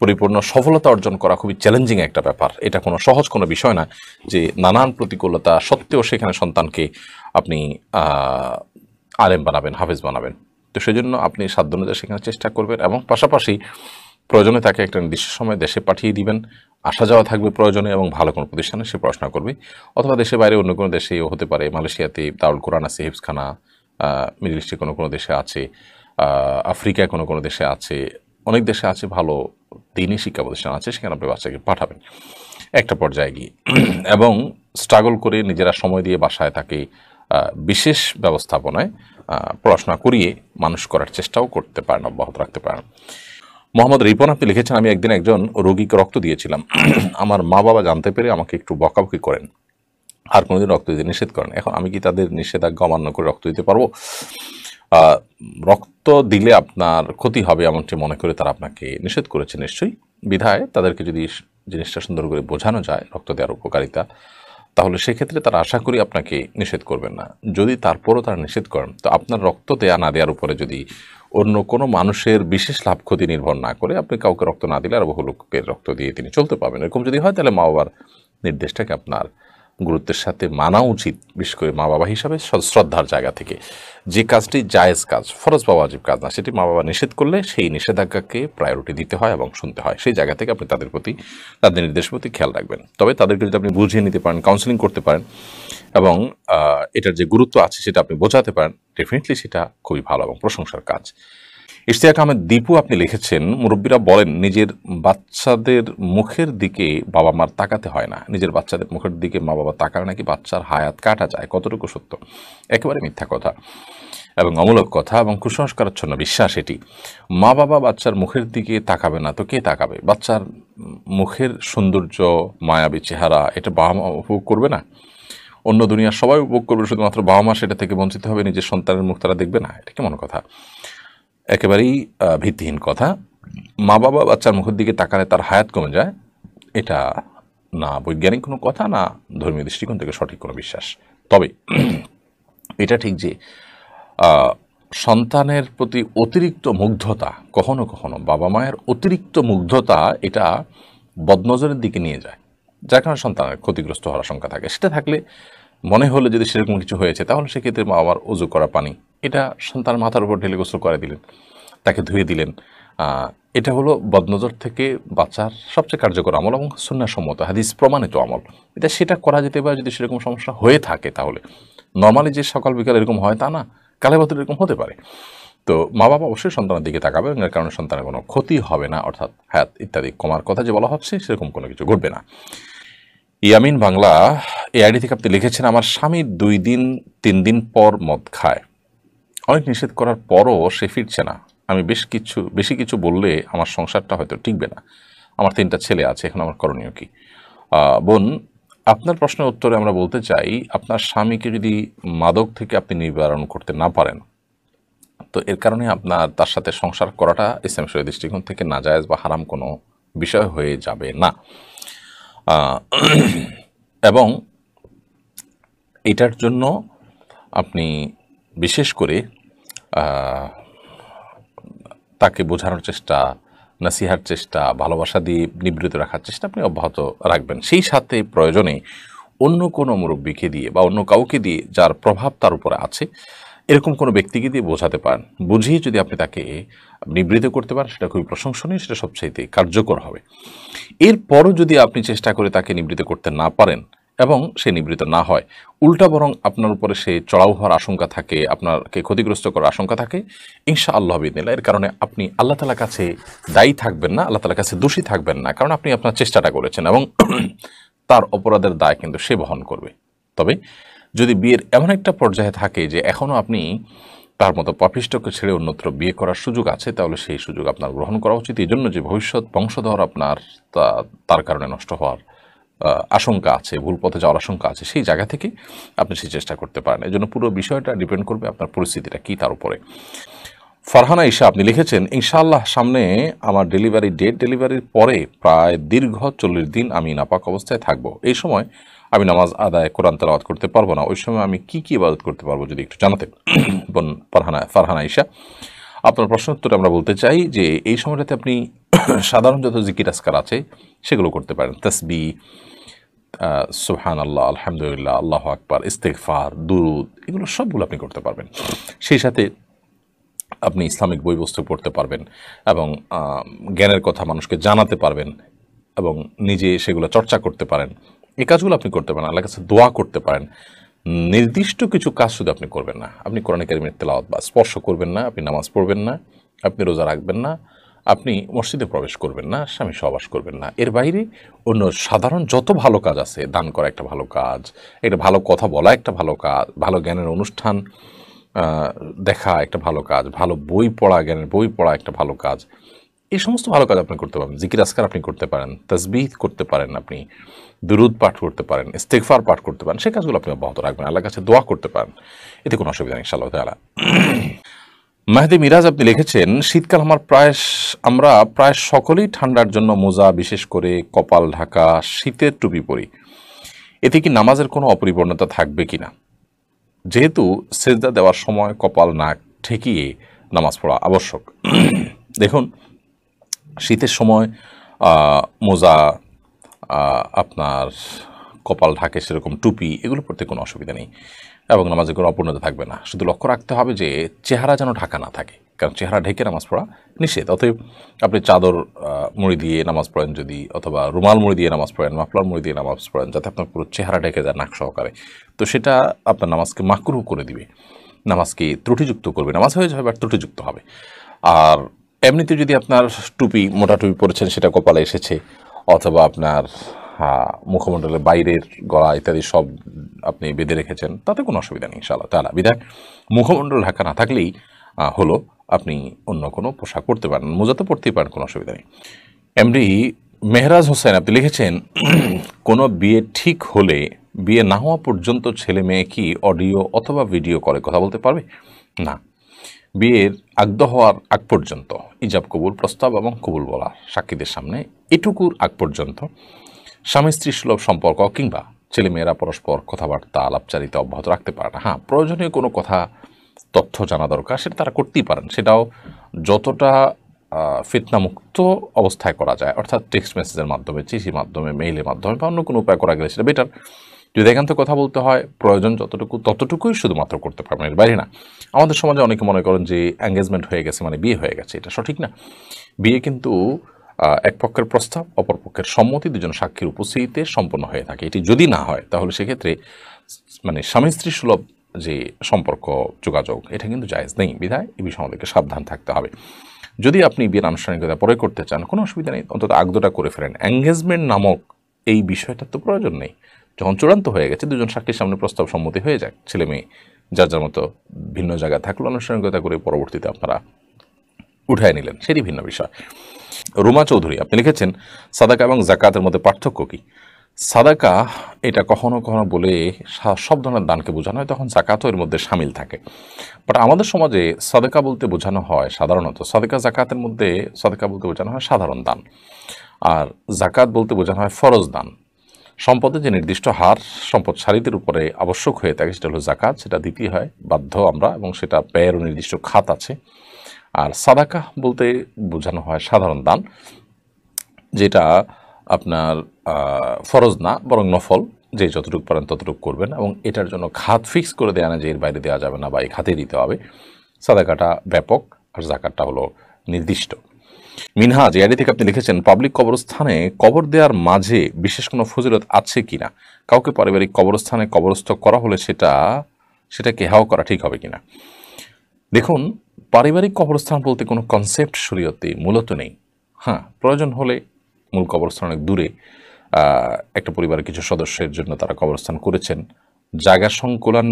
A: পরিপূর্ণ সফলতা অর্জন করা খুবই চ্যালেঞ্জিং একটা ব্যাপার, এটা কোনো সহজ কোনো বিষয় না যে নানান প্রতিকূলতা সত্ত্বেও সেখানে সন্তানকে আপনি আলেম বানাবেন, হাফেজ বানাবেন। তো সেজন্য আপনি সাধ্য অনুযায়ী সেখানে চেষ্টা করবেন, এবং পাশাপাশি প্রয়োজনে তাকে একটা নির্দিষ্ট সময় দেশে পাঠিয়ে দিবেন, আসা যাওয়া থাকবে প্রয়োজনে, এবং ভালো কোনো প্রতিষ্ঠানে সে পড়াশোনা করবে। অথবা দেশের বাইরে অন্য কোনো দেশেও হতে পারে, মালয়েশিয়াতে দারুল কোরআন আছে, হিফজখানা, মিডল ইস্টে কোনো কোনো দেশে আছে, আফ্রিকায় কোনো কোনো দেশে আছে, অনেক দেশে আছে ভালো দিনই শিক্ষা প্রতিষ্ঠান আছে, সেখানে আপনি বাচ্চাকে পাঠাবেন একটা পর্যায়ে গিয়ে এবং স্ট্রাগল করে নিজেরা সময় দিয়ে বাসায় তাকে বিশেষ ব্যবস্থাপনায় পড়াশোনা করিয়ে মানুষ করার চেষ্টাও করতে পারেন, অব্যাহত রাখতে পারেন। মোহাম্মদ রিপন আপনি লিখেছেন, আমি একদিন একজন রোগীকে রক্ত দিয়েছিলাম, আমার মা বাবা জানতে পেরে আমাকে একটু বকাবকি করেন, আর কোনোদিন রক্ত দিতে নিষেধ করেন। এখন আমি কি তাদের নিষেধাজ্ঞা অমান্য করে রক্ত দিতে পারবো? রক্ত দিলে আপনার ক্ষতি হবে এমনটি মনে করে তারা আপনাকে নিষেধ করেছে নিশ্চয়ই। বিধায় তাদেরকে যদি জিনিসটা সুন্দর করে বোঝানো যায় রক্ত দেওয়ার উপকারিতা, তাহলে সেক্ষেত্রে তারা আশা করি আপনাকে নিষেধ করবেন না। যদি তারপরও তারা নিষেধ করেন, তো আপনার রক্ত দেয়া না দেওয়ার উপরে যদি অন্য কোনো মানুষের বিশেষ লাভ ক্ষতি নির্ভর না করে আপনি কাউকে রক্ত না দিলে আর বহু লোকের রক্ত দিয়ে তিনি চলতে পারবেন, এরকম যদি হয় তাহলে মা বাবার নির্দেশটাকে আপনার গুরুত্বের সাথে মানা উচিত, বিশেষ করে মা বাবা হিসাবে শ্রদ্ধার জায়গা থেকে। যে কাজটি জায়েজ কাজ, ফরজ বা ওয়াজিব কাজ না, সেটি মা বাবা নিষেধ করলে সেই নিষেধাজ্ঞাকে প্রায়োরিটি দিতে হয় এবং শুনতে হয়। সেই জায়গা থেকে আপনি তাদের প্রতি, তাদের নির্দেশের প্রতি খেয়াল রাখবেন। তবে তাদেরকে যদি আপনি বুঝিয়ে নিতে পারেন, কাউন্সেলিং করতে পারেন এবং এটার যে গুরুত্ব আছে সেটা আপনি বোঝাতে পারেন, ডেফিনেটলি সেটা খুবই ভালো এবং প্রশংসার কাজ। ইশতিয়াক আহমেদ দীপু আপনি লিখেছেন, মুরব্বীরা বলেন নিজের বাচ্চাদের মুখের দিকে বাবা মার তাকাতে হয় না, নিজের বাচ্চাদের মুখের দিকে মা বাবা তাকালে নাকি বাচ্চার হায়াত কাটা যায়, কতটুকু সত্য? একেবারে মিথ্যা কথা এবং অমূলক কথা এবং কুসংস্কারাচ্ছন্ন বিশ্বাস এটি। মা বাবা বাচ্চার মুখের দিকে তাকাবে না তো কে তাকাবে? বাচ্চার মুখের সৌন্দর্য, মায়াবী চেহারা, এটা বাবা মা উপভোগ করবে না? অন্য দুনিয়ার সবাই উপভোগ করবে, শুধুমাত্র বাবা মা সেটা থেকে বঞ্চিত হবে, নিজের সন্তানের মুখ তারা দেখবে না? এটা কেমন কথা? একেবারেই ভিত্তিহীন কথা। মা বাবা বাচ্চার মুখের দিকে তাকালে তার হায়াত কমে যায়, এটা না বৈজ্ঞানিক কোনো কথা, না ধর্মীয় দৃষ্টিকোণ থেকে সঠিক কোনো বিশ্বাস। তবে এটা ঠিক যে সন্তানের প্রতি অতিরিক্ত মুগ্ধতা, কখনো কখনো বাবা মায়ের অতিরিক্ত মুগ্ধতা এটা বদনজরের দিকে নিয়ে যায়, যার কারণে সন্তানের ক্ষতিগ্রস্ত হওয়ার আশঙ্কা থাকে। সেটা থাকলে মনে হলে যদি সেরকম কিছু হয়েছে, তাহলে সেক্ষেত্রে মা বাবার অজু করা পানি এটা সন্তানের মাথার উপর ঢেলে গোসল করে দিলেন, তাকে ধুয়ে দিলেন। এটা হলো বদনজর থেকে বাঁচার সবচেয়ে কার্যকর আমল এবং সুন্নাহসম্মত হাদিস প্রমাণিত আমল। এটা সেটা করা যেতে পারে যদি সেরকম সমস্যা হয়ে থাকে। তাহলে নর্মালি যে সকাল বিকাল এরকম হয় তা না, কালে বদলে এরকম হতে পারে। তো মা বাবা অবশ্যই সন্তানের দিকে তাকাবে এবং এর কারণে সন্তানের কোনো ক্ষতি হবে না, অর্থাৎ হায়াত ইত্যাদি কমার কথা যে বলা হচ্ছে সেরকম কোনো কিছু ঘটবে না। ইয়ামিন বাংলা এই আইডি থেকে আপনি লিখেছেন, আমার স্বামী 2 দিন 3 দিন পর মদ খায়, অনেক নিষেধ করার পরও সে ফিরছে না। আমি বেশি কিছু বললে আমার সংসারটা হয়তো টিকবে না, আমার 3টা ছেলে আছে, এখন আমার করণীয় কি? বোন, আপনার প্রশ্নের উত্তরে আমরা বলতে চাই, আপনার স্বামীকে যদি মাদক থেকে আপনি নিবারণ করতে না পারেন, তো এর কারণে আপনার তার সাথে সংসার করাটা ইসলামের শরীয়তের দৃষ্টিকোণ থেকে নাজায়েজ বা হারাম কোনো বিষয় হয়ে যাবে না। এবং এটার জন্য আপনি বিশেষ করে তাকে বোঝানোর চেষ্টা, নাসিহার চেষ্টা, ভালোবাসা দিয়ে নিবৃত রাখার চেষ্টা আপনি অব্যাহত রাখবেন। সেই সাথে প্রয়োজনে অন্য কোনো মুরব্বীকে দিয়ে বা অন্য কাউকে দিয়ে যার প্রভাব তার উপরে আছে, এরকম কোনো ব্যক্তিকে দিয়ে বোঝাতে পারেন। বুঝিয়ে যদি আপনি তাকে নিবৃত করতে পারেন, সেটা খুবই প্রশংসনীয়, সেটা সবচাইতে কার্যকর হবে। এরপরও যদি আপনি চেষ্টা করে তাকে নিবৃত করতে না পারেন এবং সে নিবৃত না হয়, উল্টা বরং আপনার উপরে সে চড়াও হওয়ার আশঙ্কা থাকে, আপনাকে ক্ষতিগ্রস্ত করার আশঙ্কা থাকে, ইনশাআল্লাহ বিদিনিল্লাহ এর কারণে আপনি আল্লাহ তাআলার কাছে দায়ী থাকবেন না, আল্লাহ তাআলার কাছে দোষী থাকবেন না, কারণ আপনি আপনার চেষ্টাটা করেছেন এবং তার অপরাধের দায় কিন্তু সে বহন করবে। তবে যদি বিয়ের এমন একটা পর্যায়ে থাকে যে এখনও আপনি তার মতো পাপিষ্টকে ছেড়ে অন্যত্র বিয়ে করার সুযোগ আছে, তাহলে সেই সুযোগ আপনার গ্রহণ করা উচিত। এই জন্য যে ভবিষ্যৎ বংশধর আপনার তার কারণে নষ্ট হওয়ার আশঙ্কা আছে, ভুল পথে যাওয়ার আশঙ্কা আছে, সেই জায়গা থেকে আপনি সেই চেষ্টা করতে পারেন। এই জন্য পুরো বিষয়টা ডিপেন্ড করবে আপনার পরিস্থিতিটা কী তার উপরে। ফারহানা ঈশা আপনি লিখেছেন, ইনশাআল্লাহ সামনে আমার ডেলিভারির পরে প্রায় দীর্ঘ 40 দিন আমি নাপাক অবস্থায় থাকবো। এই সময় আমি নামাজ আদায়, কোরআন তেলাওয়াত করতে পারবো না। ওই সময় আমি কি ইবাদত করতে পারবো যদি একটু জানাতেন। বোন ফারহানা ঈশা, আপনার প্রশ্ন উত্তরে আমরা বলতে চাই যে এই সময়টাতে আপনি সাধারণ যত জিকির আজকার আছে সেগুলো করতে পারেন। তাসবিহ, সুবহানাল্লাহ, আলহামদুলিল্লাহ, আল্লাহু আকবার, ইস্তেগফার, দুরুদ, এগুলো সবগুলো আপনি করতে পারবেন। সেই সাথে আপনি ইসলামিক বই পুস্তক পড়তে পারবেন এবং জ্ঞানের কথা মানুষকে জানাতে পারবেন এবং নিজে সেগুলো চর্চা করতে পারেন। এই কাজগুলো আপনি করতে পারেন। আল্লাহর কাছে দোয়া করতে পারেন, নির্দিষ্ট কিছু কাজ শুধু আপনি করবেন না। আপনি কোরআন কারীমের তেলাওয়াত বা স্পর্শ করবেন না, আপনি নামাজ পড়বেন না, আপনি রোজা রাখবেন না, আপনি মসজিদে প্রবেশ করবেন না, স্বামী সহবাস করবেন না। এর বাইরে অন্য সাধারণ যত ভালো কাজ আছে, দান করা একটা ভালো কাজ, একটা ভালো কথা বলা একটা ভালো কাজ, ভালো জ্ঞানের অনুষ্ঠান দেখা একটা ভালো কাজ, ভালো বই পড়া, জ্ঞানের বই পড়া একটা ভালো কাজ, এই সমস্ত ভালো কাজ আপনি করতে পারেন। জিকির আজকার আপনি করতে পারেন, তাসবিহ করতে পারেন, আপনি দুরুদ পাঠ করতে পারেন, ইস্তেগফার পাঠ করতে পারেন, সেই কাজগুলো আপনি অব্যাহত রাখবেন, আল্লাহর কাছে দোয়া করতে পারেন, এতে কোনো অসুবিধা নেই ইনশাআল্লাহ তাআলা। মাহদি মিরাজ আপনি লিখেছেন, শীতকাল আমরা প্রায় সকলেই ঠান্ডার জন্য মোজা, বিশেষ করে কপাল ঢাকা শীতের টুপি পরি, এতে কি নামাজের কোনো অপরিপূর্ণতা থাকবে কিনা? যেহেতু সেজদা দেওয়ার সময় কপাল নাক ঠেকিয়ে নামাজ পড়া আবশ্যক। দেখুন, শীতের সময় মোজা, আপনার কপাল ঢাকে সেরকম টুপি, এগুলো পরতে কোনো অসুবিধা নেই এবং নামাজে কোনো অপূর্ণতা থাকবে না। শুধু লক্ষ্য রাখতে হবে যে চেহারা যেন ঢাকা না থাকে, কারণ চেহারা ঢেকে নামাজ পড়া নিষেধ। অতএব আপনি চাদর মুড়ি দিয়ে নামাজ পড়েন যদি, অথবা রুমাল মুড়ি দিয়ে নামাজ পড়েন, মাফলার মুড়ি দিয়ে নামাজ পড়েন, যাতে আপনার পুরো চেহারা ঢেকে যায় নাক সহকারে, তো সেটা আপনার নামাজকে মাকরুহ করে দিবে, নামাজকে ত্রুটিযুক্ত করবে। নামাজ হয়ে যাবে বাট ত্রুটিযুক্ত হবে। আর এমনিতে যদি আপনার টুপি, মোটা টুপি পরেছেন, সেটা কপালে এসেছে, অথবা আপনার মুখমণ্ডলের বাইরের গলা ইত্যাদি সব আপনি বেঁধে রেখেছেন, তাতে কোনো অসুবিধা নেই ইনশাআল্লাহ তাআলা। বিধায় মুখমণ্ডল ঢাকা না থাকলেই হলো, আপনি অন্য কোনো পোশাক পরতে পারেন, মোজা তো পরতেই পারেন, কোনো অসুবিধা নেই। এমডি মেহরাজ হোসেন আপনি লিখেছেন, কোনো বিয়ে ঠিক হলে বিয়ে না হওয়া পর্যন্ত ছেলে মেয়ে কি অডিও অথবা ভিডিও কলে কথা বলতে পারবে? না, বিয়ের আগ্দ হওয়ার আগ পর্যন্ত ইজাব কবুল, প্রস্তাব এবং কবুল বলা সাক্ষীদের সামনে, এটুকুর আগ পর্যন্ত স্বামী স্ত্রী সুলভ সম্পর্ক কিংবা ছেলেমেয়েরা পরস্পর কথাবার্তা আলাপচারিতা অব্যাহত রাখতে পারে না। হ্যাঁ, প্রয়োজনীয় কোনো কথা, তথ্য জানা দরকার, সেটা তারা করতেই পারেন, সেটাও যতটা ফিতনামুক্ত অবস্থায় করা যায়, অর্থাৎ টেক্সট মেসেজের মাধ্যমে, চিঠির মাধ্যমে, মেইলের মাধ্যমে বা অন্য কোনো উপায় করা গেলে সেটা বেটার। যদি একান্ত কথা বলতে হয়, প্রয়োজন যতটুকু ততটুকুই শুধুমাত্র করতে পারবেন, এর বাইরে না। আমাদের সমাজে অনেকে মনে করেন যে এঙ্গেজমেন্ট হয়ে গেছে মানে বিয়ে হয়ে গেছে, এটা সঠিক না। বিয়ে কিন্তু এক পক্ষের প্রস্তাব, অপর পক্ষের সম্মতি, দুজন সাক্ষীর উপস্থিতিতে সম্পন্ন হয়ে থাকে। এটি যদি না হয় তাহলে সেক্ষেত্রে মানে স্বামী স্ত্রী সুলভ যে সম্পর্ক, যোগাযোগ, এটা কিন্তু জায়েজ নেই। বিধায় এই বিষয়ে আমাদেরকে সাবধান থাকতে হবে। যদি আপনি বিয়ের আনুষ্ঠানিকতা পরে করতে চান, কোনো অসুবিধা নেই, অন্তত আগদটা করে ফেলেন। এঙ্গেজমেন্ট নামক এই বিষয়টার তো প্রয়োজন নেই। যখন চূড়ান্ত হয়ে গেছে, দুজন সাক্ষীর সামনে প্রস্তাব সম্মতি হয়ে যায়, ছেলে মেয়ে যার যার মতো ভিন্ন জায়গায় থাকলো, আনুষ্ঠানিকতা করে পরবর্তীতে আপনারা উঠায় নিলেন, সেটি ভিন্ন বিষয়। রুমা চৌধুরী আপনি লিখেছেন, সাদাকা এবং জাকাতের মধ্যে পার্থক্য কি? সাদাকা এটা কখনো কখনো বলে সব ধরনের দানকে বোঝানো হয়, তখন জাকাতও এর মধ্যে সামিল থাকে। বাট আমাদের সমাজে সাদাকা বলতে বোঝানো হয় সাধারণত, সাদাকা জাকাতের মধ্যে সাদাকা বলতে বোঝানো হয় সাধারণ দান, আর জাকাত বলতে বোঝানো হয় ফরজ দান। সম্পদের যে নির্দিষ্ট হার সম্পদশালীদের উপরে আবশ্যক হয়ে থাকে, সেটা হলো জাকাত, সেটা দিতেই হয় বাধ্য আমরা, এবং সেটা ব্যয়েরও নির্দিষ্ট খাত আছে। আর সাদাকা বলতে বোঝানো হয় সাধারণ দান, যেটা আপনার ফরজ না বরং নফল, যে যতটুকু পারেন ততটুকু করবেন, এবং এটার জন্য খাত ফিক্স করে দেওয়া না যে এর বাইরে দেওয়া যাবে না বা এই খাতে দিতে হবে। সাদাকাটা ব্যাপক আর জাকাতটা হলো নির্দিষ্ট। মিনহাজ এআইডি থেকে আপনি লিখেছেন, পাবলিক কবরস্থানে কবর দেওয়ার মাঝে বিশেষ কোনো ফজিলত আছে কিনা? কাউকে পারিবারিক কবরস্থানে কবরস্থ করা হলে সেটাকে হেয় করা ঠিক হবে কিনা? দেখুন, পারিবারিক কবরস্থান বলতে কোনো কনসেপ্ট শরীয়তে মূলত নেই। হ্যাঁ, প্রয়োজন হলে মূল কবরস্থান অনেক দূরে, একটা পরিবারের কিছু সদস্যের জন্য তারা কবরস্থান করেছেন, জায়গার সংকুলন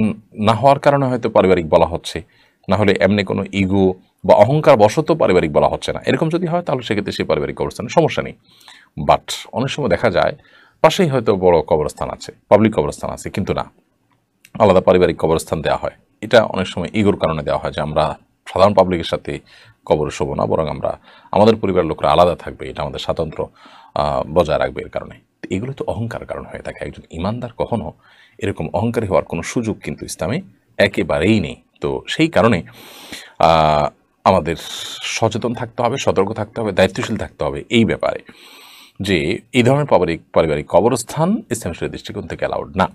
A: না হওয়ার কারণে হয়তো পারিবারিক বলা হচ্ছে, না হলে এমনি কোনো ইগো বা অহংকার বশত পারিবারিক বলা হচ্ছে না। এরকম যদি হয় তাহলে সেক্ষেত্রে সেই পারিবারিক কবরস্থানে সমস্যা নেই। বাট অনেক সময় দেখা যায় পাশেই হয়তো বড় কবরস্থান আছে, পাবলিক কবরস্থান আছে, কিন্তু না, আলাদা পারিবারিক কবরস্থান দেওয়া হয়। এটা অনেক সময় ইগোর কারণে দেওয়া হয়, যে আমরা সাধারণ পাবলিকের সাথে কবর শোবো না, বরং আমরা আমাদের পরিবারের লোকরা আলাদা থাকবে, এটা আমাদের স্বাতন্ত্র্য বজায় রাখবে। এর কারণে এগুলো তো অহংকার কারণ হয়ে থাকে। একজন ইমানদার কখনো এরকম অহংকারী হওয়ার কোনো সুযোগ কিন্তু ইসলামে একেবারেই নেই। তো সেই কারণে আমাদের সচেতন থাকতে হবে, সতর্ক থাকতে হবে, দায়িত্বশীল থাকতে হবে এই ব্যাপারে, যে এই ধরনের পারিবারিক কবরস্থান ইসলামের দৃষ্টিকোণ থেকে অ্যালাউড না।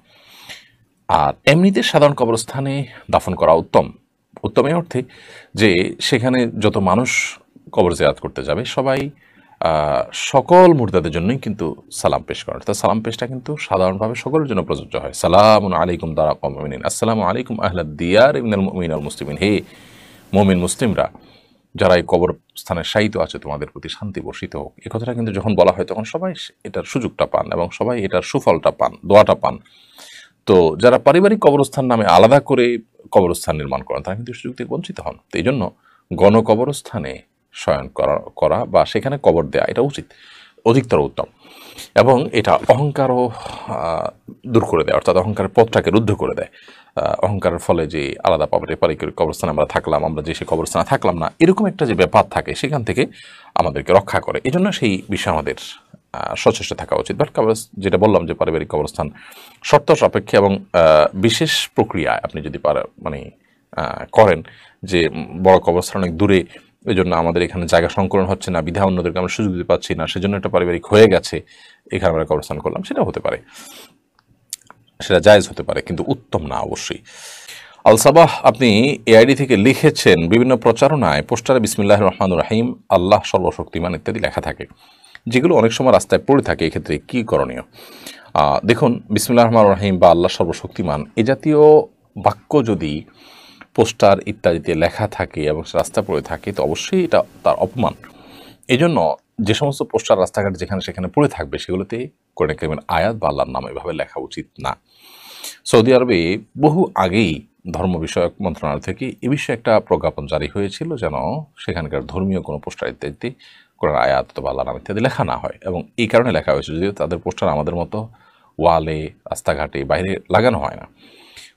A: আর এমনিতে সাধারণ কবরস্থানে দাফন করা উত্তম এই অর্থে যে সেখানে যত মানুষ কবর জিয়ারত করতে যাবে সবাই সকল মুর্দাদের জন্যই কিন্তু সালাম পেশ করেন। তো সালাম পেশটা কিন্তু সাধারণভাবে সকলের জন্য প্রযোজ্য হয়। সালামুন আলাইকুম দারা কওমিন মুমিনিন, আসসালামু আলাইকুম আহলাদ দিয়ার মিনাল মুমিনিন ওয়াল মুসলিমিন, হে মুমিন মুসলিমরা যারা এই কবরস্থানে শায়িত আছে তোমাদের প্রতি শান্তি বর্ষিত হোক। এই কথাটা কিন্তু যখন বলা হয় তখন সবাই এটার সুযোগটা পান এবং সবাই এটার সুফলটা পান, দোয়াটা পান। তো যারা পারিবারিক কবরস্থান নামে আলাদা করে কবরস্থান নির্মাণ করেন তারা কিন্তু সুযোগ থেকে বঞ্চিত হন। তো এই জন্য গণকবরস্থানে শয়ন করা বা সেখানে কবর দেয়া এটা উচিত, অধিকতর উত্তম। এবং এটা অহংকারও দূর করে দেয়, অর্থাৎ অহংকারের পথটাকে রুদ্ধ করে দেয়। অহংকারের ফলে যে আলাদা পারিবারিক কবরস্থানে আমরা থাকলাম, আমরা যে সেই কবরস্থানে থাকলাম না, এরকম একটা যে ব্যাপার থাকে সেখান থেকে আমাদেরকে রক্ষা করে। এই জন্য সেই বিষয়ে আমাদের সচেষ্ট থাকা উচিত। বাট যেটা বললাম যে পারিবারিক কবরস্থান শর্ত সাপেক্ষে এবং বিশেষ প্রক্রিয়ায় আপনি যদি করেন যে বড় কবরস্থান অনেক দূরে, এই জন্য আমাদের এখানে জায়গা সংকলন হচ্ছে না, বিধা অন্যদেরকে আমরা সুযোগ দিতে পারছি না, সেজন্য একটা পারিবারিক হয়ে গেছে, এখানে আমরা কবরস্থান করলাম, সেটা হতে পারে, সেটা জায়েজ হতে পারে, কিন্তু উত্তম না অবশ্যই। আলসাবাহ আপনি এআইডি থেকে লিখেছেন, বিভিন্ন প্রচারণায় পোস্টারে বিসমিল্লাহির রহমানির রহিম, আল্লাহ সর্বশক্তিমান ইত্যাদি লেখা থাকে, যেগুলো অনেক সময় রাস্তায় পড়ে থাকে, এক্ষেত্রে কী করণীয়? দেখুন, বিসমিল্লাহির রহমানির রহিম বা আল্লাহ সর্বশক্তিমান এ জাতীয় বাক্য যদি পোস্টার ইত্যাদিতে লেখা থাকে এবং রাস্তা পড়ে থাকে তো অবশ্যই এটা তার অপমান। এই জন্য যে সমস্ত পোস্টার রাস্তাঘাট যেখানে সেখানে পড়ে থাকবে সেগুলোতে কোরআন কারীমের আয়াত বা আল্লাহর নাম এভাবে লেখা উচিত না। সৌদি আরবে বহু আগেই ধর্ম বিষয়ক মন্ত্রণালয় থেকে এ বিষয়ে একটা প্রজ্ঞাপন জারি হয়েছিল যেন সেখানকার ধর্মীয় কোনো পোস্টার ইত্যাদিতে কোরআন আয়াত বা আল্লাহর নাম ইত্যাদি লেখা না হয়। এবং এই কারণে লেখা হয়েছে, যদিও তাদের পোস্টার আমাদের মতো ওয়ালে, রাস্তাঘাটে, বাইরে লাগানো হয় না,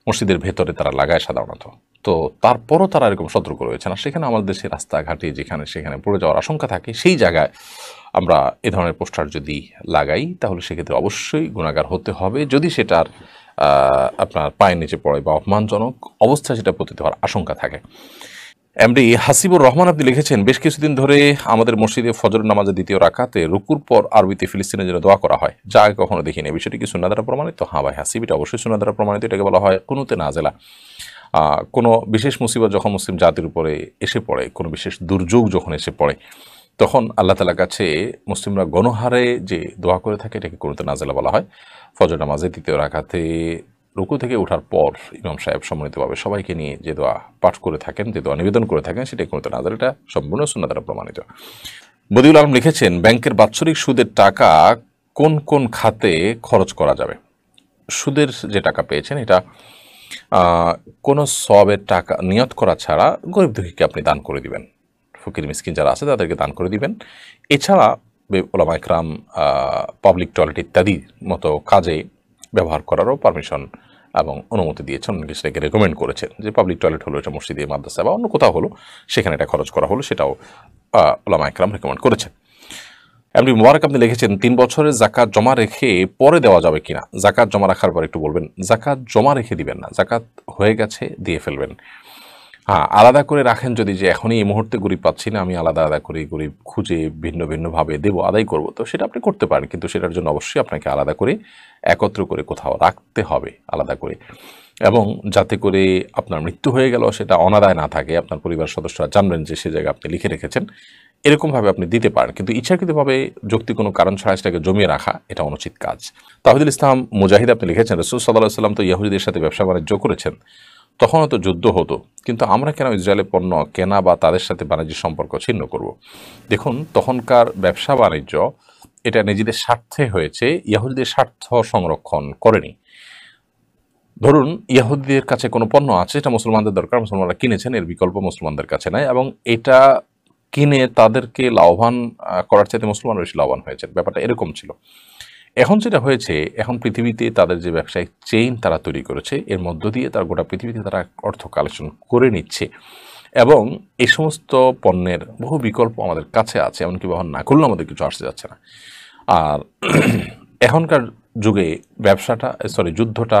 A: মসজিদের ভেতরে তারা লাগায় সাধারণত। তো তারপরও তারা এরকম সতর্ক রয়েছে না। সেখানে আমাদের দেশের রাস্তাঘাটে যেখানে সেখানে পড়ে যাওয়ার আশঙ্কা থাকে, সেই জায়গায় আমরা এ ধরনের পোস্টার যদি লাগাই তাহলে সেক্ষেত্রে অবশ্যই গুনাহগার হতে হবে, যদি সেটার আপনার পায়ের নিচে পড়ে বা অপমানজনক অবস্থায় সেটা পতিত হওয়ার আশঙ্কা থাকে। এমডি হাসিবুর রহমান আপনি লিখেছেন, বেশ কিছুদিন ধরে আমাদের মসজিদে ফজর নামাজের দ্বিতীয় রাকাতে রুকুর পর আরবিতে ফিলিস্তিনের জন্য দোয়া করা হয়, যা আগে কখনো দেখিনি। বিষয়টি কি সুন্নাহ দ্বারা প্রমাণিত? হ্যাঁ ভাই হাসিব, এটা অবশ্যই সুন্নাহ দ্বারা প্রমাণিত। এটাকে বলা হয় কুনুতে নাজেলা। কোনো বিশেষ মুসিবত যখন মুসলিম জাতির উপরে এসে পড়ে, কোনো বিশেষ দুর্যোগ যখন এসে পড়ে, তখন আল্লাহ তাআলার কাছে মুসলিমরা গণহারে যে দোয়া করে থাকে এটাকে কুনুতে নাজেলা বলা হয়। ফজর নামাজের দ্বিতীয় রাকাতে রুকু থেকে ওঠার পর ইমাম সাহেব সম্মানিতভাবে সবাইকে নিয়ে যে দোয়া পাঠ করে থাকেন, যে দোয়া নিবেদন করে থাকেন, সেটাই কুনুতে নাজেলা, এটা সম্পূর্ণ সুন্নাহ দ্বারা প্রমাণিত। বদিউল আলম লিখেছেন, ব্যাংকের বাৎসরিক সুদের টাকা কোন কোন খাতে খরচ করা যাবে? সুদের যে টাকা পেয়েছেন এটা কোনো সওয়াবের টাকা নিয়ত করা ছাড়া গরিব দুঃখীকে আপনি দান করে দিবেন, ফকির মিসকিন যারা আছে তাদেরকে দান করে দিবেন। এছাড়া ওলামা ইকরাম পাবলিক টয়লেট ইত্যাদির মতো কাজে ব্যবহার করারও পারমিশন এবং অনুমতি দিয়েছেন, অনেকে সেটাকে রেকমেন্ড করেছেন যে পাবলিক টয়লেট হলো এটা মসজিদে, মাদ্রাসা বা অন্য কোথাও হলো সেখানে এটা খরচ করা হলো, সেটাও ওলামা ইকরাম রেকমেন্ড করেছেন। এমনি মুবারক আপনি লিখেছেন, 3 বছরের জাকাত জমা রেখে পরে দেওয়া যাবে কিনা? জাকাত জমা রাখার পর একটু বলবেন। জাকাত জমা রেখে দিবেন না, জাকাত হয়ে গেছে দিয়ে ফেলবেন। হ্যাঁ, আলাদা করে রাখেন যদি, যে এখনই এই মুহূর্তে গরিব পাচ্ছি না, আমি আলাদা করে গরিব খুঁজে ভিন্ন ভিন্নভাবে দেবো, আদায় করব, তো সেটা আপনি করতে পারেন, কিন্তু সেটার জন্য অবশ্যই আপনাকে আলাদা করে একত্র করে কোথাও রাখতে হবে আলাদা করে, এবং যাতে করে আপনার মৃত্যু হয়ে গেল সেটা অনাদায় না থাকে, আপনার পরিবার সদস্যরা জানবেন যে সে জায়গায় আপনি লিখে রেখেছেন, এরকমভাবে আপনি দিতে পারেন। কিন্তু ইচ্ছাকৃতভাবে যৌক্তিক কোনো কারণ ছাড়া সেটাকে জমিয়ে রাখা এটা অনুচিত কাজ। তাহিদুল ইসলাম মুজাহিদ আপনি লিখেছেন, রাসূল সাল্লাল্লাহু আলাইহি ওয়াসাল্লাম তো ইহুদিদের সাথে ব্যবসা বাণিজ্য করেছেন, তখনও তো যুদ্ধ হতো, কিন্তু আমরা কেন ইসরায়েলের পণ্য কেনা বা তাদের সাথে বাণিজ্য সম্পর্ক ছিন্ন করব? দেখুন, তখনকার ব্যবসা বাণিজ্য এটা নিজেদের স্বার্থে হয়েছে, ইহুদিদের স্বার্থ সংরক্ষণ করেনি। ধরুন ইহুদিদের কাছে কোনো পণ্য আছে, এটা মুসলমানদের দরকার, মুসলমানরা কিনেছেন, এর বিকল্প মুসলমানদের কাছে নাই, এবং এটা কিনে তাদেরকে লাভবান করার চাইতে মুসলমান বেশি লাভবান হয়েছে, ব্যাপারটা এরকম ছিল। এখন যেটা হয়েছে, এখন পৃথিবীতে তাদের যে ব্যবসায়িক চেইন তারা তৈরি করেছে, এর মধ্য দিয়ে তারা গোটা পৃথিবীতে তারা অর্থ কালেকশন করে নিচ্ছে, এবং এই সমস্ত পণ্যের বহু বিকল্প আমাদের কাছে আছে, এমনকি ব্যবহার না করলেও আমাদের কিছু আসতে যাচ্ছে না। আর এখনকার যুগে যুদ্ধটা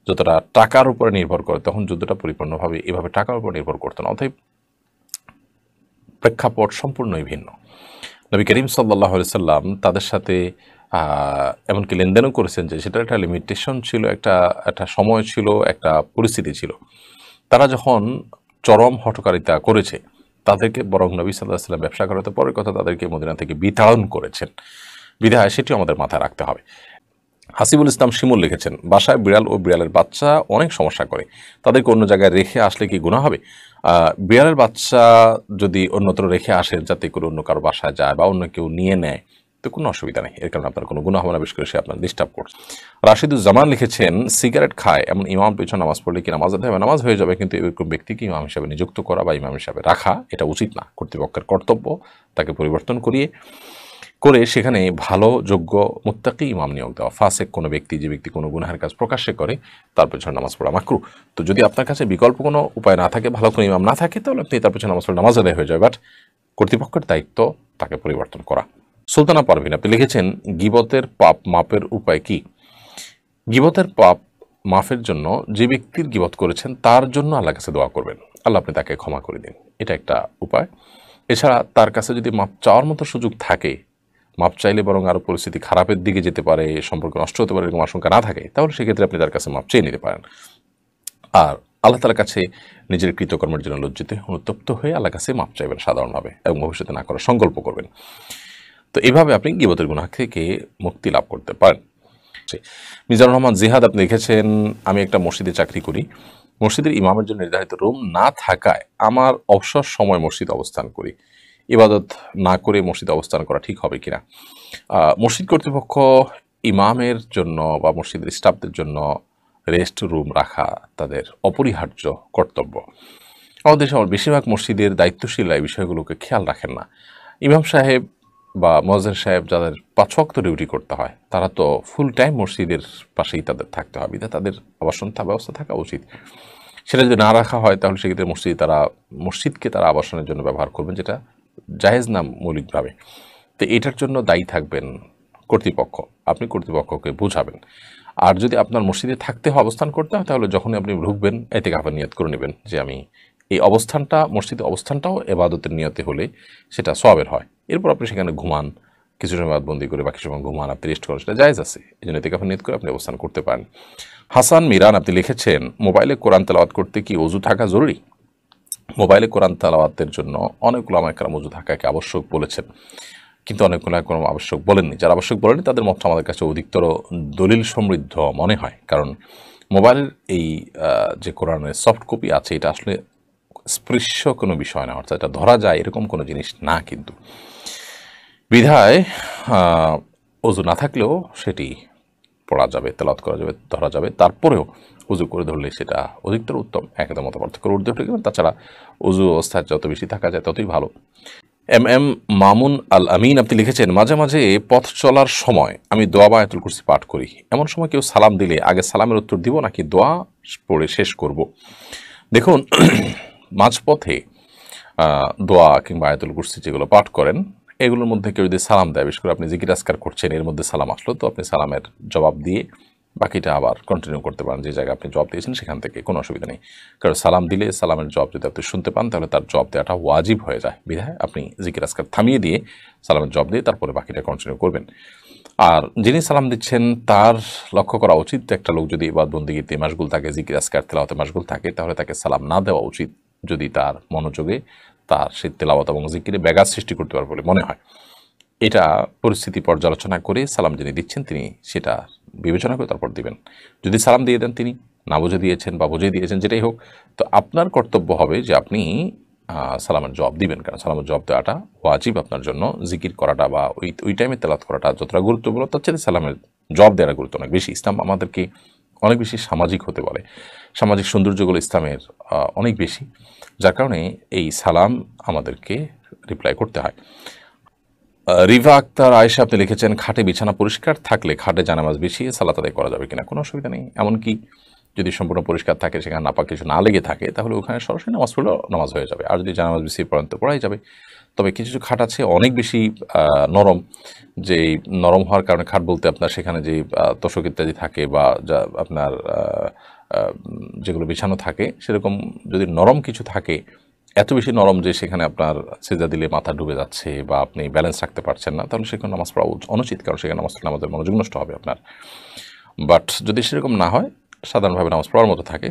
A: যতটা টাকার উপরে নির্ভর করে, তখন যুদ্ধটা পরিপূর্ণভাবে এভাবে টাকার উপর নির্ভর করতো না। অতএব প্রেক্ষাপট সম্পূর্ণই ভিন্ন। নবী করিম সাল্লাল্লাহু আলাইহি সাল্লাম তাদের সাথে এমনকি লেনদেনও করেছেন যে সেটার একটা লিমিটেশন ছিল, একটা সময় ছিল, একটা পরিস্থিতি ছিল। তারা যখন চরম হঠকারিতা করেছে, তাদেরকে বরং নবী সাল্লাল্লাহু আলাইহি ওয়াসাল্লাম ব্যবসা করাতে পরের কথা তাদেরকে মদিনা থেকে বিতাড়ন করেছেন। বিধায় সেটিও আমাদের মাথায় রাখতে হবে। হাসিবুল ইসলাম শিমুল লিখেছেন, বাসায় বিড়াল ও বিড়ালের বাচ্চা অনেক সমস্যা করে, তাদেরকে অন্য জায়গায় রেখে আসলে কি গুনাহ হবে? বিড়ালের বাচ্চা যদি অন্যত্র রেখে আসেন যাতে করে অন্য কারো বাসায় যায় বা অন্য কেউ নিয়ে নেয়, তো কোনো অসুবিধা নেই, এর কারণে আপনার কোনো গুনাহ হবে না, বিশেষ করে সে আপনার ডিস্টার্ব করছে। রাশিদুজ্জামান লিখেছেন, সিগারেট খায় এমন ইমাম পিছনে নামাজ পড়লে কি নামাজ আদায় হবে? নামাজ হয়ে যাবে, কিন্তু এরকম ব্যক্তিকে ইমাম হিসাবে নিযুক্ত করা বা ইমাম হিসাবে রাখা এটা উচিত না। কর্তৃপক্ষের কর্তব্য তাকে পরিবর্তন করে সেখানে ভালো যোগ্য মুত্তাকি ইমাম নিয়োগ দেওয়া। ফাসেক কোনো ব্যক্তি, যে ব্যক্তি কোনো গুনাহের কাজ প্রকাশ্যে করে, তার পেছনে নামাজ পড়া মাকরু। তো যদি আপনার কাছে বিকল্প কোনো উপায় না থাকে, ভালো কোনো ইমাম না থাকে, তাহলে আপনি তার পেছনে নামাজ পড়লে নামাজ আদায় হয়ে যাবে, বাট কর্তৃপক্ষের দায়িত্ব তাকে পরিবর্তন করা। সুলতানা পারভিন আপনি লিখেছেন, গীবতের পাপ মাপের উপায় কি? গীবতের পাপ মাফের জন্য যে ব্যক্তির গীবত করেছেন তার জন্য আল্লাহর কাছে দোয়া করবেন, আল্লাহ আপনি তাকে ক্ষমা করে দিন, এটা একটা উপায়। এছাড়া তার কাছে যদি মাপ চাওয়ার মতো সুযোগ থাকে, মাপ চাইলে বরং আরও পরিস্থিতি খারাপের দিকে যেতে পারে, সম্পর্ক নষ্ট হতে পারে, এরকম আশঙ্কা না থাকে, তাহলে সেক্ষেত্রে আপনি তার কাছে মাপ চেয়ে নিতে পারেন। আর আল্লাহ তাআলার কাছে নিজের কৃতকর্মের জন্য লজ্জিত অনুতপ্ত হয়ে আল্লাহর কাছে মাপ চাইবেন সাধারণভাবে, এবং ভবিষ্যতে না করার সংকল্প করবেন। তো এইভাবে আপনি গীবতের গুনাহ থেকে মুক্তি লাভ করতে পারেন। মিজানুর রহমান জিহাদ আপনি লিখেছেন, আমি একটা মসজিদে চাকরি করি, মসজিদের ইমামের জন্য নির্ধারিত রুম না থাকায় আমার অবসর সময় মসজিদ অবস্থান করি, ইবাদত না করে মসজিদ অবস্থান করা ঠিক হবে কিনা? মসজিদ কর্তৃপক্ষ ইমামের জন্য বা মসজিদের স্টাফদের জন্য রেস্ট রুম রাখা তাদের অপরিহার্য কর্তব্য। আমাদের দেশে বেশিরভাগ মসজিদের দায়িত্বশীলরা এই বিষয়গুলোকে খেয়াল রাখেন না। ইমাম সাহেব বা মুয়াজ্জিন সাহেব যাদের 5 ওয়াক্ত ডিউটি করতে হয়, তারা তো ফুল টাইম মসজিদের পাশেই তাদের থাকতে হবে, তাদের আবাসন ব্যবস্থা থাকা উচিত। সেটা যদি না রাখা হয়, তাহলে সেক্ষেত্রে মসজিদকে তারা আবাসনের জন্য ব্যবহার করবেন, যেটা জায়েজ না মৌলিকভাবে। তো এটার জন্য দায়ী থাকবেন কর্তৃপক্ষ, আপনি কর্তৃপক্ষকে বোঝাবেন। আর যদি আপনার মসজিদে থাকতে হয়, অবস্থান করতে হয়, তাহলে যখনই আপনি ঢুকবেন ইতিকাফের নিয়ত করে নেবেন যে আমি এই অবস্থানটা, মসজিদে অবস্থানটাও ইবাদতের নিয়তে হলে সেটা সওয়াবের হয়। এরপর আপনি সেখানে ঘুমান, কিছু সময় বন্দি করে বাকি সময় ঘুমান, আপনি রেস্ট করেন, সেটা জায়েজ আছে। এই জন্য ইতিকাফের নিয়ত করে আপনি অবস্থান করতে পারেন। হাসান মিরান আপনি লিখেছেন, মোবাইলে কোরআন তেলাওয়াত করতে কি ওযু থাকা জরুরি? মোবাইলে কোরআন তেলাওয়াতের জন্য অনেক উলামা কেরাম ওযু থাকাকে আবশ্যক বলেছেন, কিন্তু অনেক উলামা কেরাম আবশ্যক বলেননি। যারা আবশ্যক বলেনি তাদের মতটা আমাদের কাছে অধিকতর দলিল সমৃদ্ধ মনে হয়, কারণ মোবাইলের এই যে কোরআনের সফট কপি আছে, এটা আসলে স্পৃশ্য কোনো বিষয় না, অর্থাৎ এটা ধরা যায় এরকম কোনো জিনিস না, কিন্তু বিধায় ওযু না থাকলেও সেটি পড়া যাবে, তেলাওয়াত করা যাবে, ধরা যাবে। তারপরেও উজু করে ধরলে সেটা অধিকতর উত্তম, একদম মত পার্থক্য ঊর্ধ্বে উঠে গেলেন। তাছাড়া উজু অবস্থায় যত বেশি থাকা যায় ততই ভালো। এম মামুন আল আমিন আপনি লিখেছেন, মাঝে মাঝে পথ চলার সময় আমি দোয়া বা আয়াতুল কুরসি পাঠ করি, এমন সময় কেউ সালাম দিলে আগে সালামের উত্তর দিব নাকি দোয়া পড়ে শেষ করব? দেখুন, মাঝপথে দোয়া কিংবা আয়াতুল কুরসি যেগুলো পাঠ করেন, এগুলোর মধ্যে কেউ যদি সালাম দেয়, বিশেষ করে আপনি জিকির আজকার করছেন, এর মধ্যে সালাম আসলো, তো আপনি সালামের জবাব দিয়ে বাকিটা আবার কন্টিনিউ করতে পারেন, যে জায়গায় আপনি জবাব দিয়েছেন সেখান থেকে, কোনো অসুবিধা নেই। কারণ সালাম দিলে সালামের জবাব যদি আপনি শুনতে পান, তাহলে তার জবাব দেওয়াটা ওয়াজিব হয়ে যায়, বিধায় আপনি জিকির আজকার থামিয়ে দিয়ে সালামের জবাব দিয়ে তারপরে বাকিটা কন্টিনিউ করবেন। আর যিনি সালাম দিচ্ছেন তার লক্ষ্য করা উচিত, একটা লোক যদি ইবাদতবন্দেগীতে মাশগুল থাকে, জিকির আজকার তেলাওয়াতে মাশগুল থাকে, তাহলে তাকে সালাম না দেওয়া উচিত, যদি তার মনোযোগে তার সেই তেলাওয়াত এবং জিকিরে ব্যাঘাত সৃষ্টি করতে পারে বলে মনে হয়। এটা পরিস্থিতি পর্যালোচনা করে সালাম যিনি দিচ্ছেন তিনি সেটা বিবেচনা করে তারপর দিবেন। যদি সালাম দিয়ে দেন তিনি না বুঝে দিয়েছেন বা বুঝে দিয়েছেন, যেটাই হোক, তো আপনার কর্তব্য হবে যে আপনি সালামের জবাব দিবেন, কারণ সালামের জবাব দেওয়াটা ওয়াজিব আপনার জন্য। জিকির করাটা বা ওই টাইমে তেলাওয়াত করাটা যতটা গুরুত্বপূর্ণ, তার চেয়ে সালামের জবাব দেওয়ার গুরুত্ব অনেক বেশি। ইসলাম আমাদেরকে অনেক বেশি সামাজিক হতে বলে, সামাজিক সৌন্দর্যগুলো ইসলামের অনেক বেশি, যার কারণে এই সালাম আমাদেরকে রিপ্লাই করতে হয়। রিভা আক্তার আয়েশা আপনি লিখেছেন, খাটে বিছানা পরিষ্কার থাকলে খাটে জানামাজ বিছিয়ে সালাত আদায় করা যাবে কিনা? কোনো অসুবিধা নেই। এমনকি যদি সম্পূর্ণ পরিষ্কার থাকে, সেখানে নাপাক কিছু না লেগে থাকে, তাহলে ওখানে সরাসরি নামাজ পড়লেও নামাজ হয়ে যাবে। আর যদি জানামাজ বিছিয়ে পড়েন তো পড়াই যাবে। তবে কিছু কিছু খাট আছে অনেক বেশি নরম, যে নরম হওয়ার কারণে, খাট বলতে আপনার সেখানে যে তোশক ইত্যাদি থাকে বা যা আপনার যেগুলো বিছানো থাকে, সেরকম যদি নরম কিছু থাকে, এত বেশি নরম যে সেখানে আপনার সেজদা দিলে মাথা ডুবে যাচ্ছে বা আপনি ব্যালেন্স রাখতে পারছেন না, তাহলে সেখানে নামাজ পড়া অনুচিত, কারণ সেখানে নামাজ পড়লে আমাদের মনোযোগ নষ্ট হবে আপনার। বাট যদি সেরকম না হয়, সাধারণভাবে নামাজ পড়ার মতো থাকে,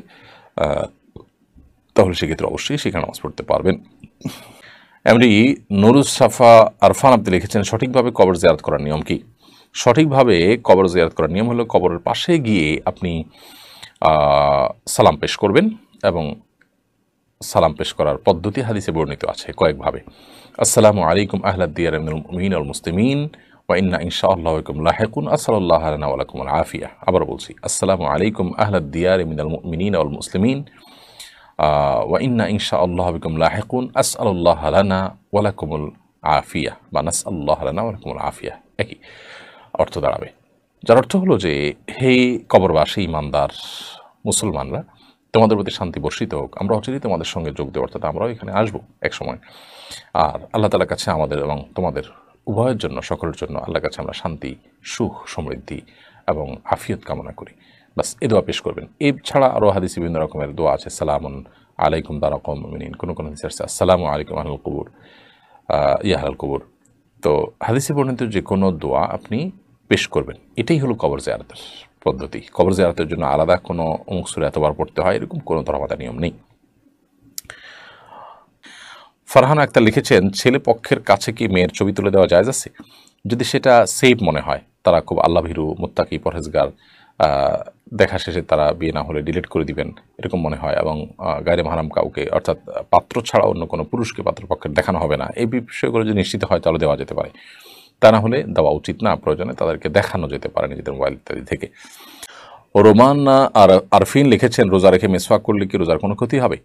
A: তাহলে সেক্ষেত্রে অবশ্যই সেখানে নামাজ পড়তে পারবেন। এমনি নুরুস সাফা আরফান আপনি লিখেছেন, সঠিকভাবে কবর জিয়ারত করার নিয়ম কি? সঠিকভাবে কবর জিয়ারত করার নিয়ম হলো কবরের পাশে গিয়ে আপনি সালাম পেশ করবেন, এবং সালাম পেশ করার পদ্ধতি হাদিসে বর্ণিত আছে কয়েকভাবে। আসসালামু আলাইকুম আহলাদ দিয়ার মিনাল মুমিনিন ওয়াল মুসলিমিন ওয়া ইন্না ইনশাআল্লাহু বিকুম লাহিকুন আসসালাল্লাহু লানা ওয়া লাকুমুল আফিয়া। আবার বলছি, আসসালামু আলাইকুম আহলাদ দিয়ার মিনাল মুমিনিন ওয়াল মুসলিমিন ওয়া ইন্না ইনশাআল্লাহু বিকুম লাহিকুন আসসালাল্লাহু লানা ওয়া লাকুমুল আফিয়া, বা নাসআল্লাহু লানা ওয়া লাকুমুল আফিয়া, একই অর্থ দাঁড়াবে। যার অর্থ হলো যে, হে কবরবাসী ইমানদার মুসলমানরা, তোমাদের প্রতি শান্তি বর্ষিত হোক। আমরা অচিরেই তোমাদের সঙ্গে যোগ দেব, অর্থাৎ আমরাও এখানে আসবো এক সময়। আর আল্লাহ তাআলার কাছে আমাদের এবং তোমাদের উভয়ের জন্য, সকলের জন্য আল্লাহর কাছে আমরা শান্তি, সুখ, সমৃদ্ধি এবং আফিয়ত কামনা করি। বাস এ দোয়া পেশ করবেন। এছাড়া আরও হাদিসে বিভিন্ন রকমের দোয়া আছে। সালামুন আলাইকুম দারা কওমিন মুমিনিন, কোনো কোনো হাদিসে আছে আসসালামু আলাইকুম আহলাল কুবুর, আহলাল কুবুর। তো হাদিসে বর্ণিত যে কোনো দোয়া আপনি পেশ করবেন। এটাই হলো কবর জিয়ারতের পদ্ধতি। কবর জিয়ারতের জন্য আলাদা কোনো অমুক সূরা এতবার পড়তে হয় এরকম কোনো ধর্মাদা নিয়ম নেই। ফারহান আক্তার লিখেছেন, ছেলে পক্ষের কাছে কি মেয়ের ছবি তুলে দেওয়া জায়েজ আছে? যদি সেটা সেফ মনে হয়, তারা খুব আল্লাহ ভীরু, মুত্তাকি, পরহেজগার, দেখা শেষে তারা বিয়ে না হলে ডিলিট করে দিবেন এরকম মনে হয়, এবং গায়রে মাহরাম কাউকে, অর্থাৎ পাত্র ছাড়া অন্য কোনো পুরুষকে পাত্রপক্ষের দেখানো হবে না, এই বিষয়গুলো যদি নিশ্চিত হয় তাহলে দেওয়া যেতে পারে। তা না হলে দেওয়া উচিত না। প্রয়োজনে তাদেরকে দেখানো যেতে পারে নিজেদের মোবাইল ইত্যাদি থেকে। রোমান আরফিন লিখেছেন, রোজা রেখে মেসওয়াক করলে কি রোজার কোনো ক্ষতি হবে?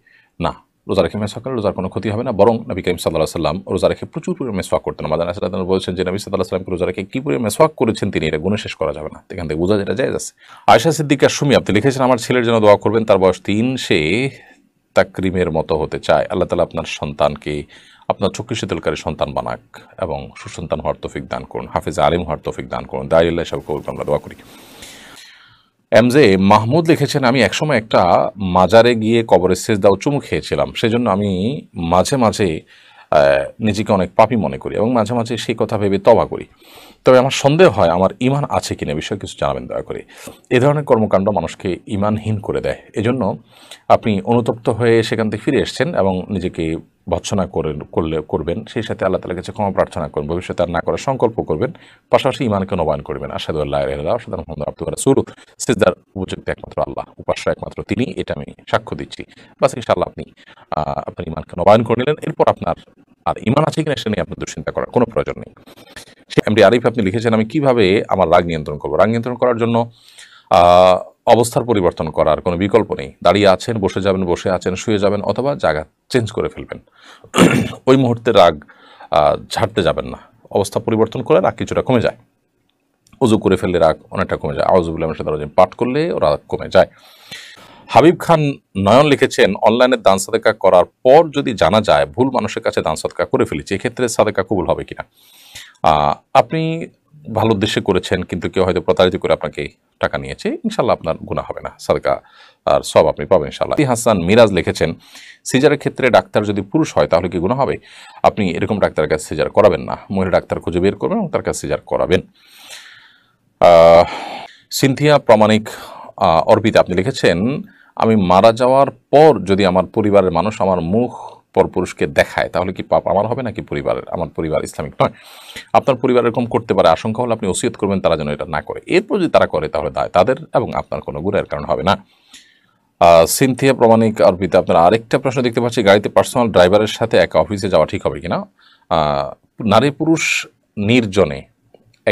A: না, রোজা রেখে মেসওয়াক করলে রোজার কোনো ক্ষতি হবে না। বরং নবী করিম সাল্লাল্লাহু আলাইহি ওয়াসাল্লাম রোজা রেখে প্রচুর পরিমাণে মেসওয়াক করতেন। আমাদের রাসূলুল্লাহ বলেছেন যে নবী সাল্লাল্লাহু আলাইহি ওয়াসাল্লাম রোজা রেখে কি পরিমাণে মেসওয়াক করেছেন তিনি, এটা গুণে শেষ করা যাবে না। এখান থেকে বোঝা যেটা জায়েজ আছে। আয়েশা সিদ্দিকা সুমি আপনি লিখেছেন, আমার ছেলের জন্য দোয়া করবেন, তার বয়স 3, সে তাকরিমের মতো হতে চায়। আল্লাহ তাআলা আপনার সন্তানকে আপনার চক্ষু শীতলকারী সন্তান বানাক এবং সুসন্তান হওয়ার তৌফিক দান করুন, হাফেজ আলিম হওয়ার তৌফিক দান করুন। দাইল্লাহ সব কবুল আমরা দোয়া করি। এমজে মাহমুদ লিখেছেন, আমি একসময় একটা মাজারে গিয়ে কবরের সেজদা ও চুমু খেয়েছিলাম। সেজন্য আমি মাঝে মাঝে নিজেকে অনেক পাপী মনে করি এবং মাঝে মাঝে সেই কথা ভেবে তওবা করি। তবে আমার সন্দেহ হয় আমার ঈমান আছে কিনা, বিষয়ে কিছু জানাবেন দয়া করে। এ ধরনের কর্মকাণ্ড মানুষকে ঈমানহীন করে দেয়। এজন্য আপনি অনুতপ্ত হয়ে সেখান থেকে ফিরে এসেছেন এবং নিজেকে ভৎসনা করবেন, সেই সাথে আল্লাহ তাআলার কাছে ক্ষমা প্রার্থনা করবেন, ভবিষ্যতে আর না করার সংকল্প করবেন, পাশাপাশি ঈমানকে নবায়ন করবেন। আশহাদু আল্লা ইলাহা ইল্লাল্লাহ ওয়া আশহাদু আন্না মুহাম্মাদান আবদুহু ওয়া রাসূলুহু। সিজদার উপযুক্ত একমাত্র আল্লাহ, উপাস্য একমাত্র তিনি, এটা আমি সাক্ষ্য দিচ্ছি। বাস ইনশাআল্লাহ আপনি আপনার ঈমানকে নবায়ন করে নিলেন। এরপর আপনার আর ঈমান আছে কিনা সেটা নিয়ে আপনার দুশ্চিন্তা করার কোনো প্রয়োজন নেই। এমডি আরিফ আপনি লিখেছেন, আমি কিভাবে আমার রাগ নিয়ন্ত্রণ করব? রাগ নিয়ন্ত্রণ করার জন্য অবস্থার পরিবর্তন করার কোনো বিকল্প নেই। দাঁড়িয়ে আছেন, বসে যাবেন, বসে আছেন, শুয়ে যাবেন, অথবা জায়গা চেঞ্জ করে ফেলবেন। ওই মুহূর্তে রাগ ঝাড়তে যাবেন না। অবস্থা পরিবর্তন করে রাগ কিছুটা কমে যায়। উজু করে ফেললে রাগ অনেকটা কমে যায়। আউযুবিল্লাহি মিনাশ শাইতানির রাজিম পাঠ করলে রাগ কমে যায়। হাবিব খান নয়ন লিখেছেন, অনলাইনে দান সাদেকা করার পর যদি জানা যায় ভুল মানুষের কাছে দান সাদেকা করে ফেলেছি, এক্ষেত্রে সাদেকা কবুল হবে কিনা? আপনি ভালো উদ্দেশ্যে করেছেন, কিন্তু কেউ হয়তো প্রতারিত করে আপনাকে টাকা নিয়েছে, ইনশাল্লাহ আপনার গুনাহ হবে না, সাদেকা আর সব আপনি পাবেন ইনশাল্লাহ। হাসান মিরাজ লিখেছেন, সিজারের ক্ষেত্রে ডাক্তার যদি পুরুষ হয় তাহলে কি গুনাহ হবে? আপনি এরকম ডাক্তারের কাছে সিজার করাবেন না। মহিলা ডাক্তার খুঁজে বের করবেন এবং তার কাছে সিজার করাবেন। সিনথিয়া প্রামাণিক অর্পিতা আপনি লিখেছেন, আমি মারা যাওয়ার পর যদি আমার পরিবারের মানুষ আমার মুখ পরপুরুষকে দেখায় তাহলে কি পাপ আমার হবে নাকি পরিবারের? আমার পরিবার ইসলামিক নয়। আপনার পরিবার এরকম করতে পারে, আশঙ্কা হলে আপনি ওসিয়ত করবেন তারা যেন এটা না করে। এরপর যদি তারা করে তাহলে দায় তাদের এবং আপনার কোনো গুনাহের কারণ হবে না। সিনথিয়া প্রামাণিক অর্পিতা আপনার আরেকটা প্রশ্ন দেখতে পাচ্ছি, গাড়িতে পার্সোনাল ড্রাইভারের সাথে একা অফিসে যাওয়া ঠিক হবে কিনা? নারী পুরুষ নির্জনে,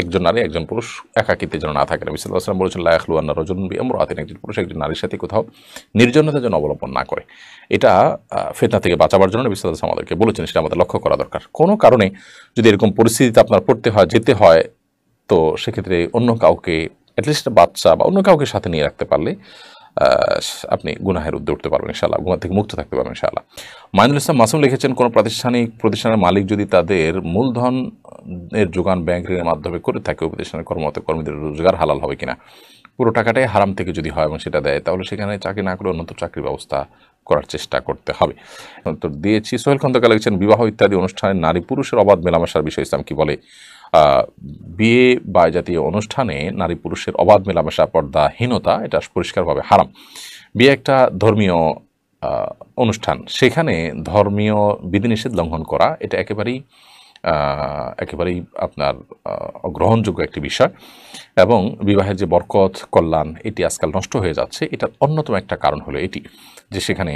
A: একজন নারী একজন পুরুষ একাকিতে যেন না থাকে। নবী সাল্লাল্লাহু আলাইহি ওয়াসাল্লাম বলেছেন, লা ইয়াখলুয়ান্না রাজুলুন বিইমরাআতিন, একজন পুরুষ একজন নারীর সাথে কোথাও নির্জনতা যেন অবলম্বন না করে। এটা ফিতনা থেকে বাঁচাবার জন্য নবী সাল্লাল্লাহু আলাইহি ওয়াসাল্লাম আমাদেরকে বলেছেন, সেটা আমাদের লক্ষ্য করা দরকার। কোনো কারণে যদি এরকম পরিস্থিতিতে আপনার পড়তে হয়, যেতে হয়, তো সেক্ষেত্রে অন্য কাউকে, অ্যাটলিস্ট বাচ্চা বা অন্য কাউকে সাথে নিয়ে রাখতে পারলে আপনি গুনাহের ঊর্ধ্বে উঠতে পারবেন ইনশাআল্লাহ, গুনাহ থেকে মুক্ত থাকতে পারবেন ইনশাআল্লাহ। মাইনুল ইসলাম মাসুম লিখেছেন, কোনো প্রতিষ্ঠানের মালিক যদি তাদের মূলধন এর যোগান ব্যাংক ঋণের মাধ্যমে করে থাকে, ওই প্রতিষ্ঠানের কর্মরত কর্মীদের রোজগার হালাল হবে কিনা? পুরো টাকাটাই হারাম থেকে যদি হয় এবং সেটা দেয়, তাহলে সেখানে চাকরি না করে অন্যত্র চাকরির ব্যবস্থা করার চেষ্টা করতে হবে। উত্তর দিয়েছি। সোহেল খন্দকার লিখেছেন, বিবাহ ইত্যাদি অনুষ্ঠানে নারী পুরুষের অবাধ মেলামেশার বিষয়ে ইসলাম কি বলে? বিয়ে বা জাতীয় অনুষ্ঠানে নারী পুরুষের অবাধ মেলামেশা, পর্দাহীনতা, এটা পরিষ্কারভাবে হারাম। বিয়ে একটা ধর্মীয় অনুষ্ঠান, সেখানে ধর্মীয় বিধিনিষেধ লঙ্ঘন করা এটা একেবারেই আপনার গ্রহণযোগ্য একটি বিষয়। এবং বিবাহের যে বরকত কল্যাণ এটি আজকাল নষ্ট হয়ে যাচ্ছে, এটার অন্যতম একটা কারণ হলো এটি যে সেখানে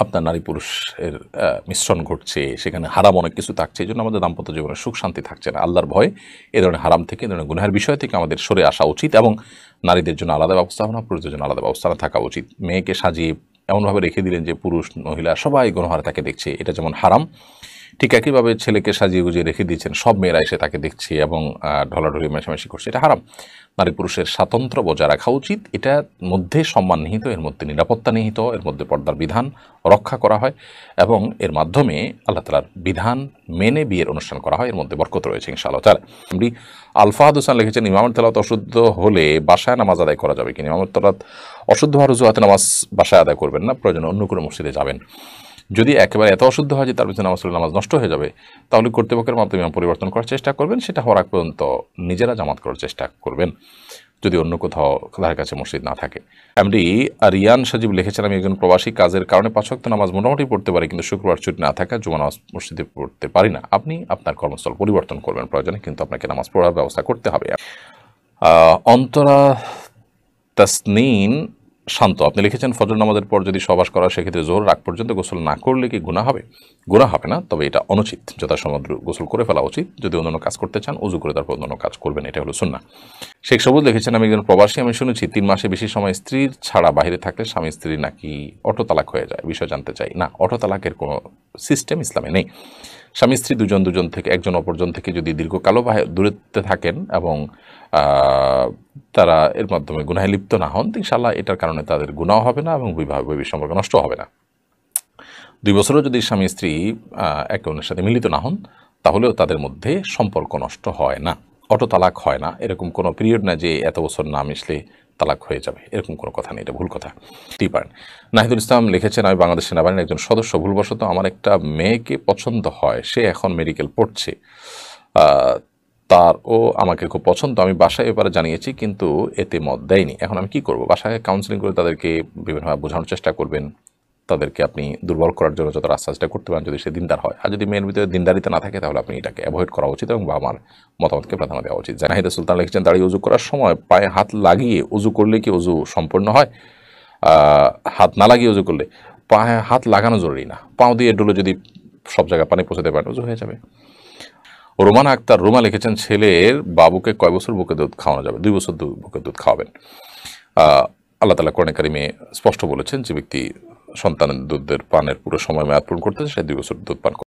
A: আপনার নারী পুরুষের মিশ্রণ ঘটছে, সেখানে হারাম অনেক কিছু থাকছে। এই জন্য আমাদের দাম্পত্য জীবনে সুখ শান্তি থাকছে না। আল্লাহর ভয়ে এ ধরনের হারাম থেকে, এ ধরনের গুনাহের বিষয় থেকে আমাদের সরে আসা উচিত এবং নারীদের জন্য আলাদা ব্যবস্থাপনা, পুরুষদের জন্য আলাদা ব্যবস্থাপনা থাকা উচিত। মেয়েকে সাজিয়ে এমনভাবে রেখে দিলেন যে পুরুষ মহিলা সবাই গুনহার তাকে দেখছে, এটা যেমন হারাম, ঠিক একইভাবে ছেলেকে সাজিয়ে গুজিয়ে রেখে দিয়েছেন, সব মেয়েরা এসে তাকে দেখছে এবং ঢলাঢলি মেশামেশি করছে, এটা হারাম। নারী পুরুষের স্বাতন্ত্র্য বজায় রাখা উচিত। এটার মধ্যে সম্মান নিহিত, এর মধ্যে নিরাপত্তা নিহিত, এর মধ্যে পর্দার বিধান রক্ষা করা হয় এবং এর মাধ্যমে আল্লাহ তাআলার বিধান মেনে বিয়ের অনুষ্ঠান করা হয়। এর মধ্যে বরকত রয়েছে ইনশাআল্লাহ তাআলা। আপনি আলফাহাদ হোসেন লিখেছেন, ইমামের তেলাওয়াত অশুদ্ধ হলে বাসায় নামাজ আদায় করা যাবে কিনা? ইমামের তেলাওয়াত অশুদ্ধ হওয়ার অজুহাতে নামাজ বাসায় আদায় করবেন না, প্রয়োজনে অন্য কোনো মসজিদে যাবেন। যদি একেবারে এত অশুদ্ধ হয় যে তার পিছনে নামাজ নষ্ট হয়ে যাবে, তাহলে কর্তৃপক্ষের মাধ্যমে ইমাম পরিবর্তন করার চেষ্টা করবেন। সেটা হওয়ার আগ পর্যন্ত নিজেরা জামাত করার চেষ্টা করবেন, যদি অন্য কোথাও তার কাছে মসজিদ না থাকে। এমডি রিয়ান সাজিব লিখেছেন, আমি একজন প্রবাসী, কাজের কারণে 5 ওয়াক্ত নামাজ মোটামুটি পড়তে পারি, কিন্তু শুক্রবার ছুটি না থাকা জুমা নামাজ মসজিদে পড়তে পারি না। আপনি আপনার কর্মস্থল পরিবর্তন করবেন প্রয়োজনে, কিন্তু আপনাকে নামাজ পড়ার ব্যবস্থা করতে হবে। অন্তরা তাসনিন শান্ত আপনি লিখেছেন, ফজর নামাজের পর যদি সহবাস করা, সেক্ষেত্রে জোহর রাগ পর্যন্ত গোসল না করলে কি গুনাহ হবে? গুনাহ হবে না, তবে এটা অনুচিত। যথাসময় গোসল করে ফেলা উচিত। যদি অন্যান্য কাজ করতে চান, উজু করে তারপর অন্যান্য কাজ করবেন, এটা হলো সুন্নাহ। শেখ সবুজ লিখেছেন, আমি একজন প্রবাসী, আমি শুনেছি 3 মাসে বেশি সময় স্ত্রীর ছাড়া বাইরে থাকলে স্বামী স্ত্রী নাকি অটো তালাক হয়ে যায়, বিষয় জানতে চাই। না, অটো তালাকের কোনো সিস্টেম ইসলামে নেই। স্বামী স্ত্রী দুজন থেকে একজন অপরজন থেকে যদি দীর্ঘকালও দূরত্বে থাকেন এবং তারা এর মাধ্যমে গুনাহে লিপ্ত না হন, ইনশাআল্লাহ এটার কারণে তাদের গুনাহ হবে না এবং বৈবাহিক সম্পর্ক নষ্ট হবে না। 2 বছরও যদি স্বামী স্ত্রী একে অন্যের সাথে মিলিত না হন, তাহলেও তাদের মধ্যে সম্পর্ক নষ্ট হয় না, অটো তালাক হয় না। এরকম কোনো পিরিয়ড না যে এত বছর না মিশলে তালাক হয়ে যাবে, এরকম কোনো কথা নেই, এটা ভুল কথা। পারেন। নাহিদুল ইসলাম লিখেছেন, আমি বাংলাদেশ সেনাবাহিনীর একজন সদস্য, ভুলবশত আমার একটা মেয়েকে পছন্দ হয়, সে এখন মেডিকেল পড়ছে, তার ও আমাকে খুব পছন্দ, আমি বাসায় এবারে জানিয়েছি কিন্তু এতে মত দেয়নি। এখন আমি কি করব? বাসায় কাউন্সিলিং করে তাদেরকে বিভিন্নভাবে বোঝানোর চেষ্টা করবেন, তাদেরকে আপনি দুর্বল করার জন্য যত রাস্তা চেষ্টা করতে পারেন, যদি সে দিনদার হয়। আর যদি মেয়ের ভিতরে দিনদারিতা না থাকে, তাহলে আপনি এটাকে অ্যাভয়েড করা উচিত এবং বাবা মার মতামতকে প্রাধান্য দেওয়া উচিত। জাহিদা সুলতান লিখেছেন, দাঁড়িয়ে উজু করার সময় পায়ে হাত লাগিয়ে উজু করলে কি উজু সম্পূর্ণ হয়? হাত না লাগিয়ে উজু করলে পায়ে হাত লাগানো জরুরি না, পাও দিয়ে ডুলে যদি সব জায়গায় পানি পৌঁছাতে পারেন, উজু হয়ে যাবে। রোমানা আক্তার রুমা লিখেছেন, ছেলের বাবুকে কয় বছর বুকে দুধ খাওয়ানো যাবে? 2 বছর বুকে দুধ খাওয়াবেন। আল্লাহ তাআলা কোরআনে কারিমে স্পষ্ট বলেছেন, যে ব্যক্তি সন্তানের দুধের পানের পুরো সময় মেয়াদ পূরণ করতেছে, সে 2 বছর দুধ পান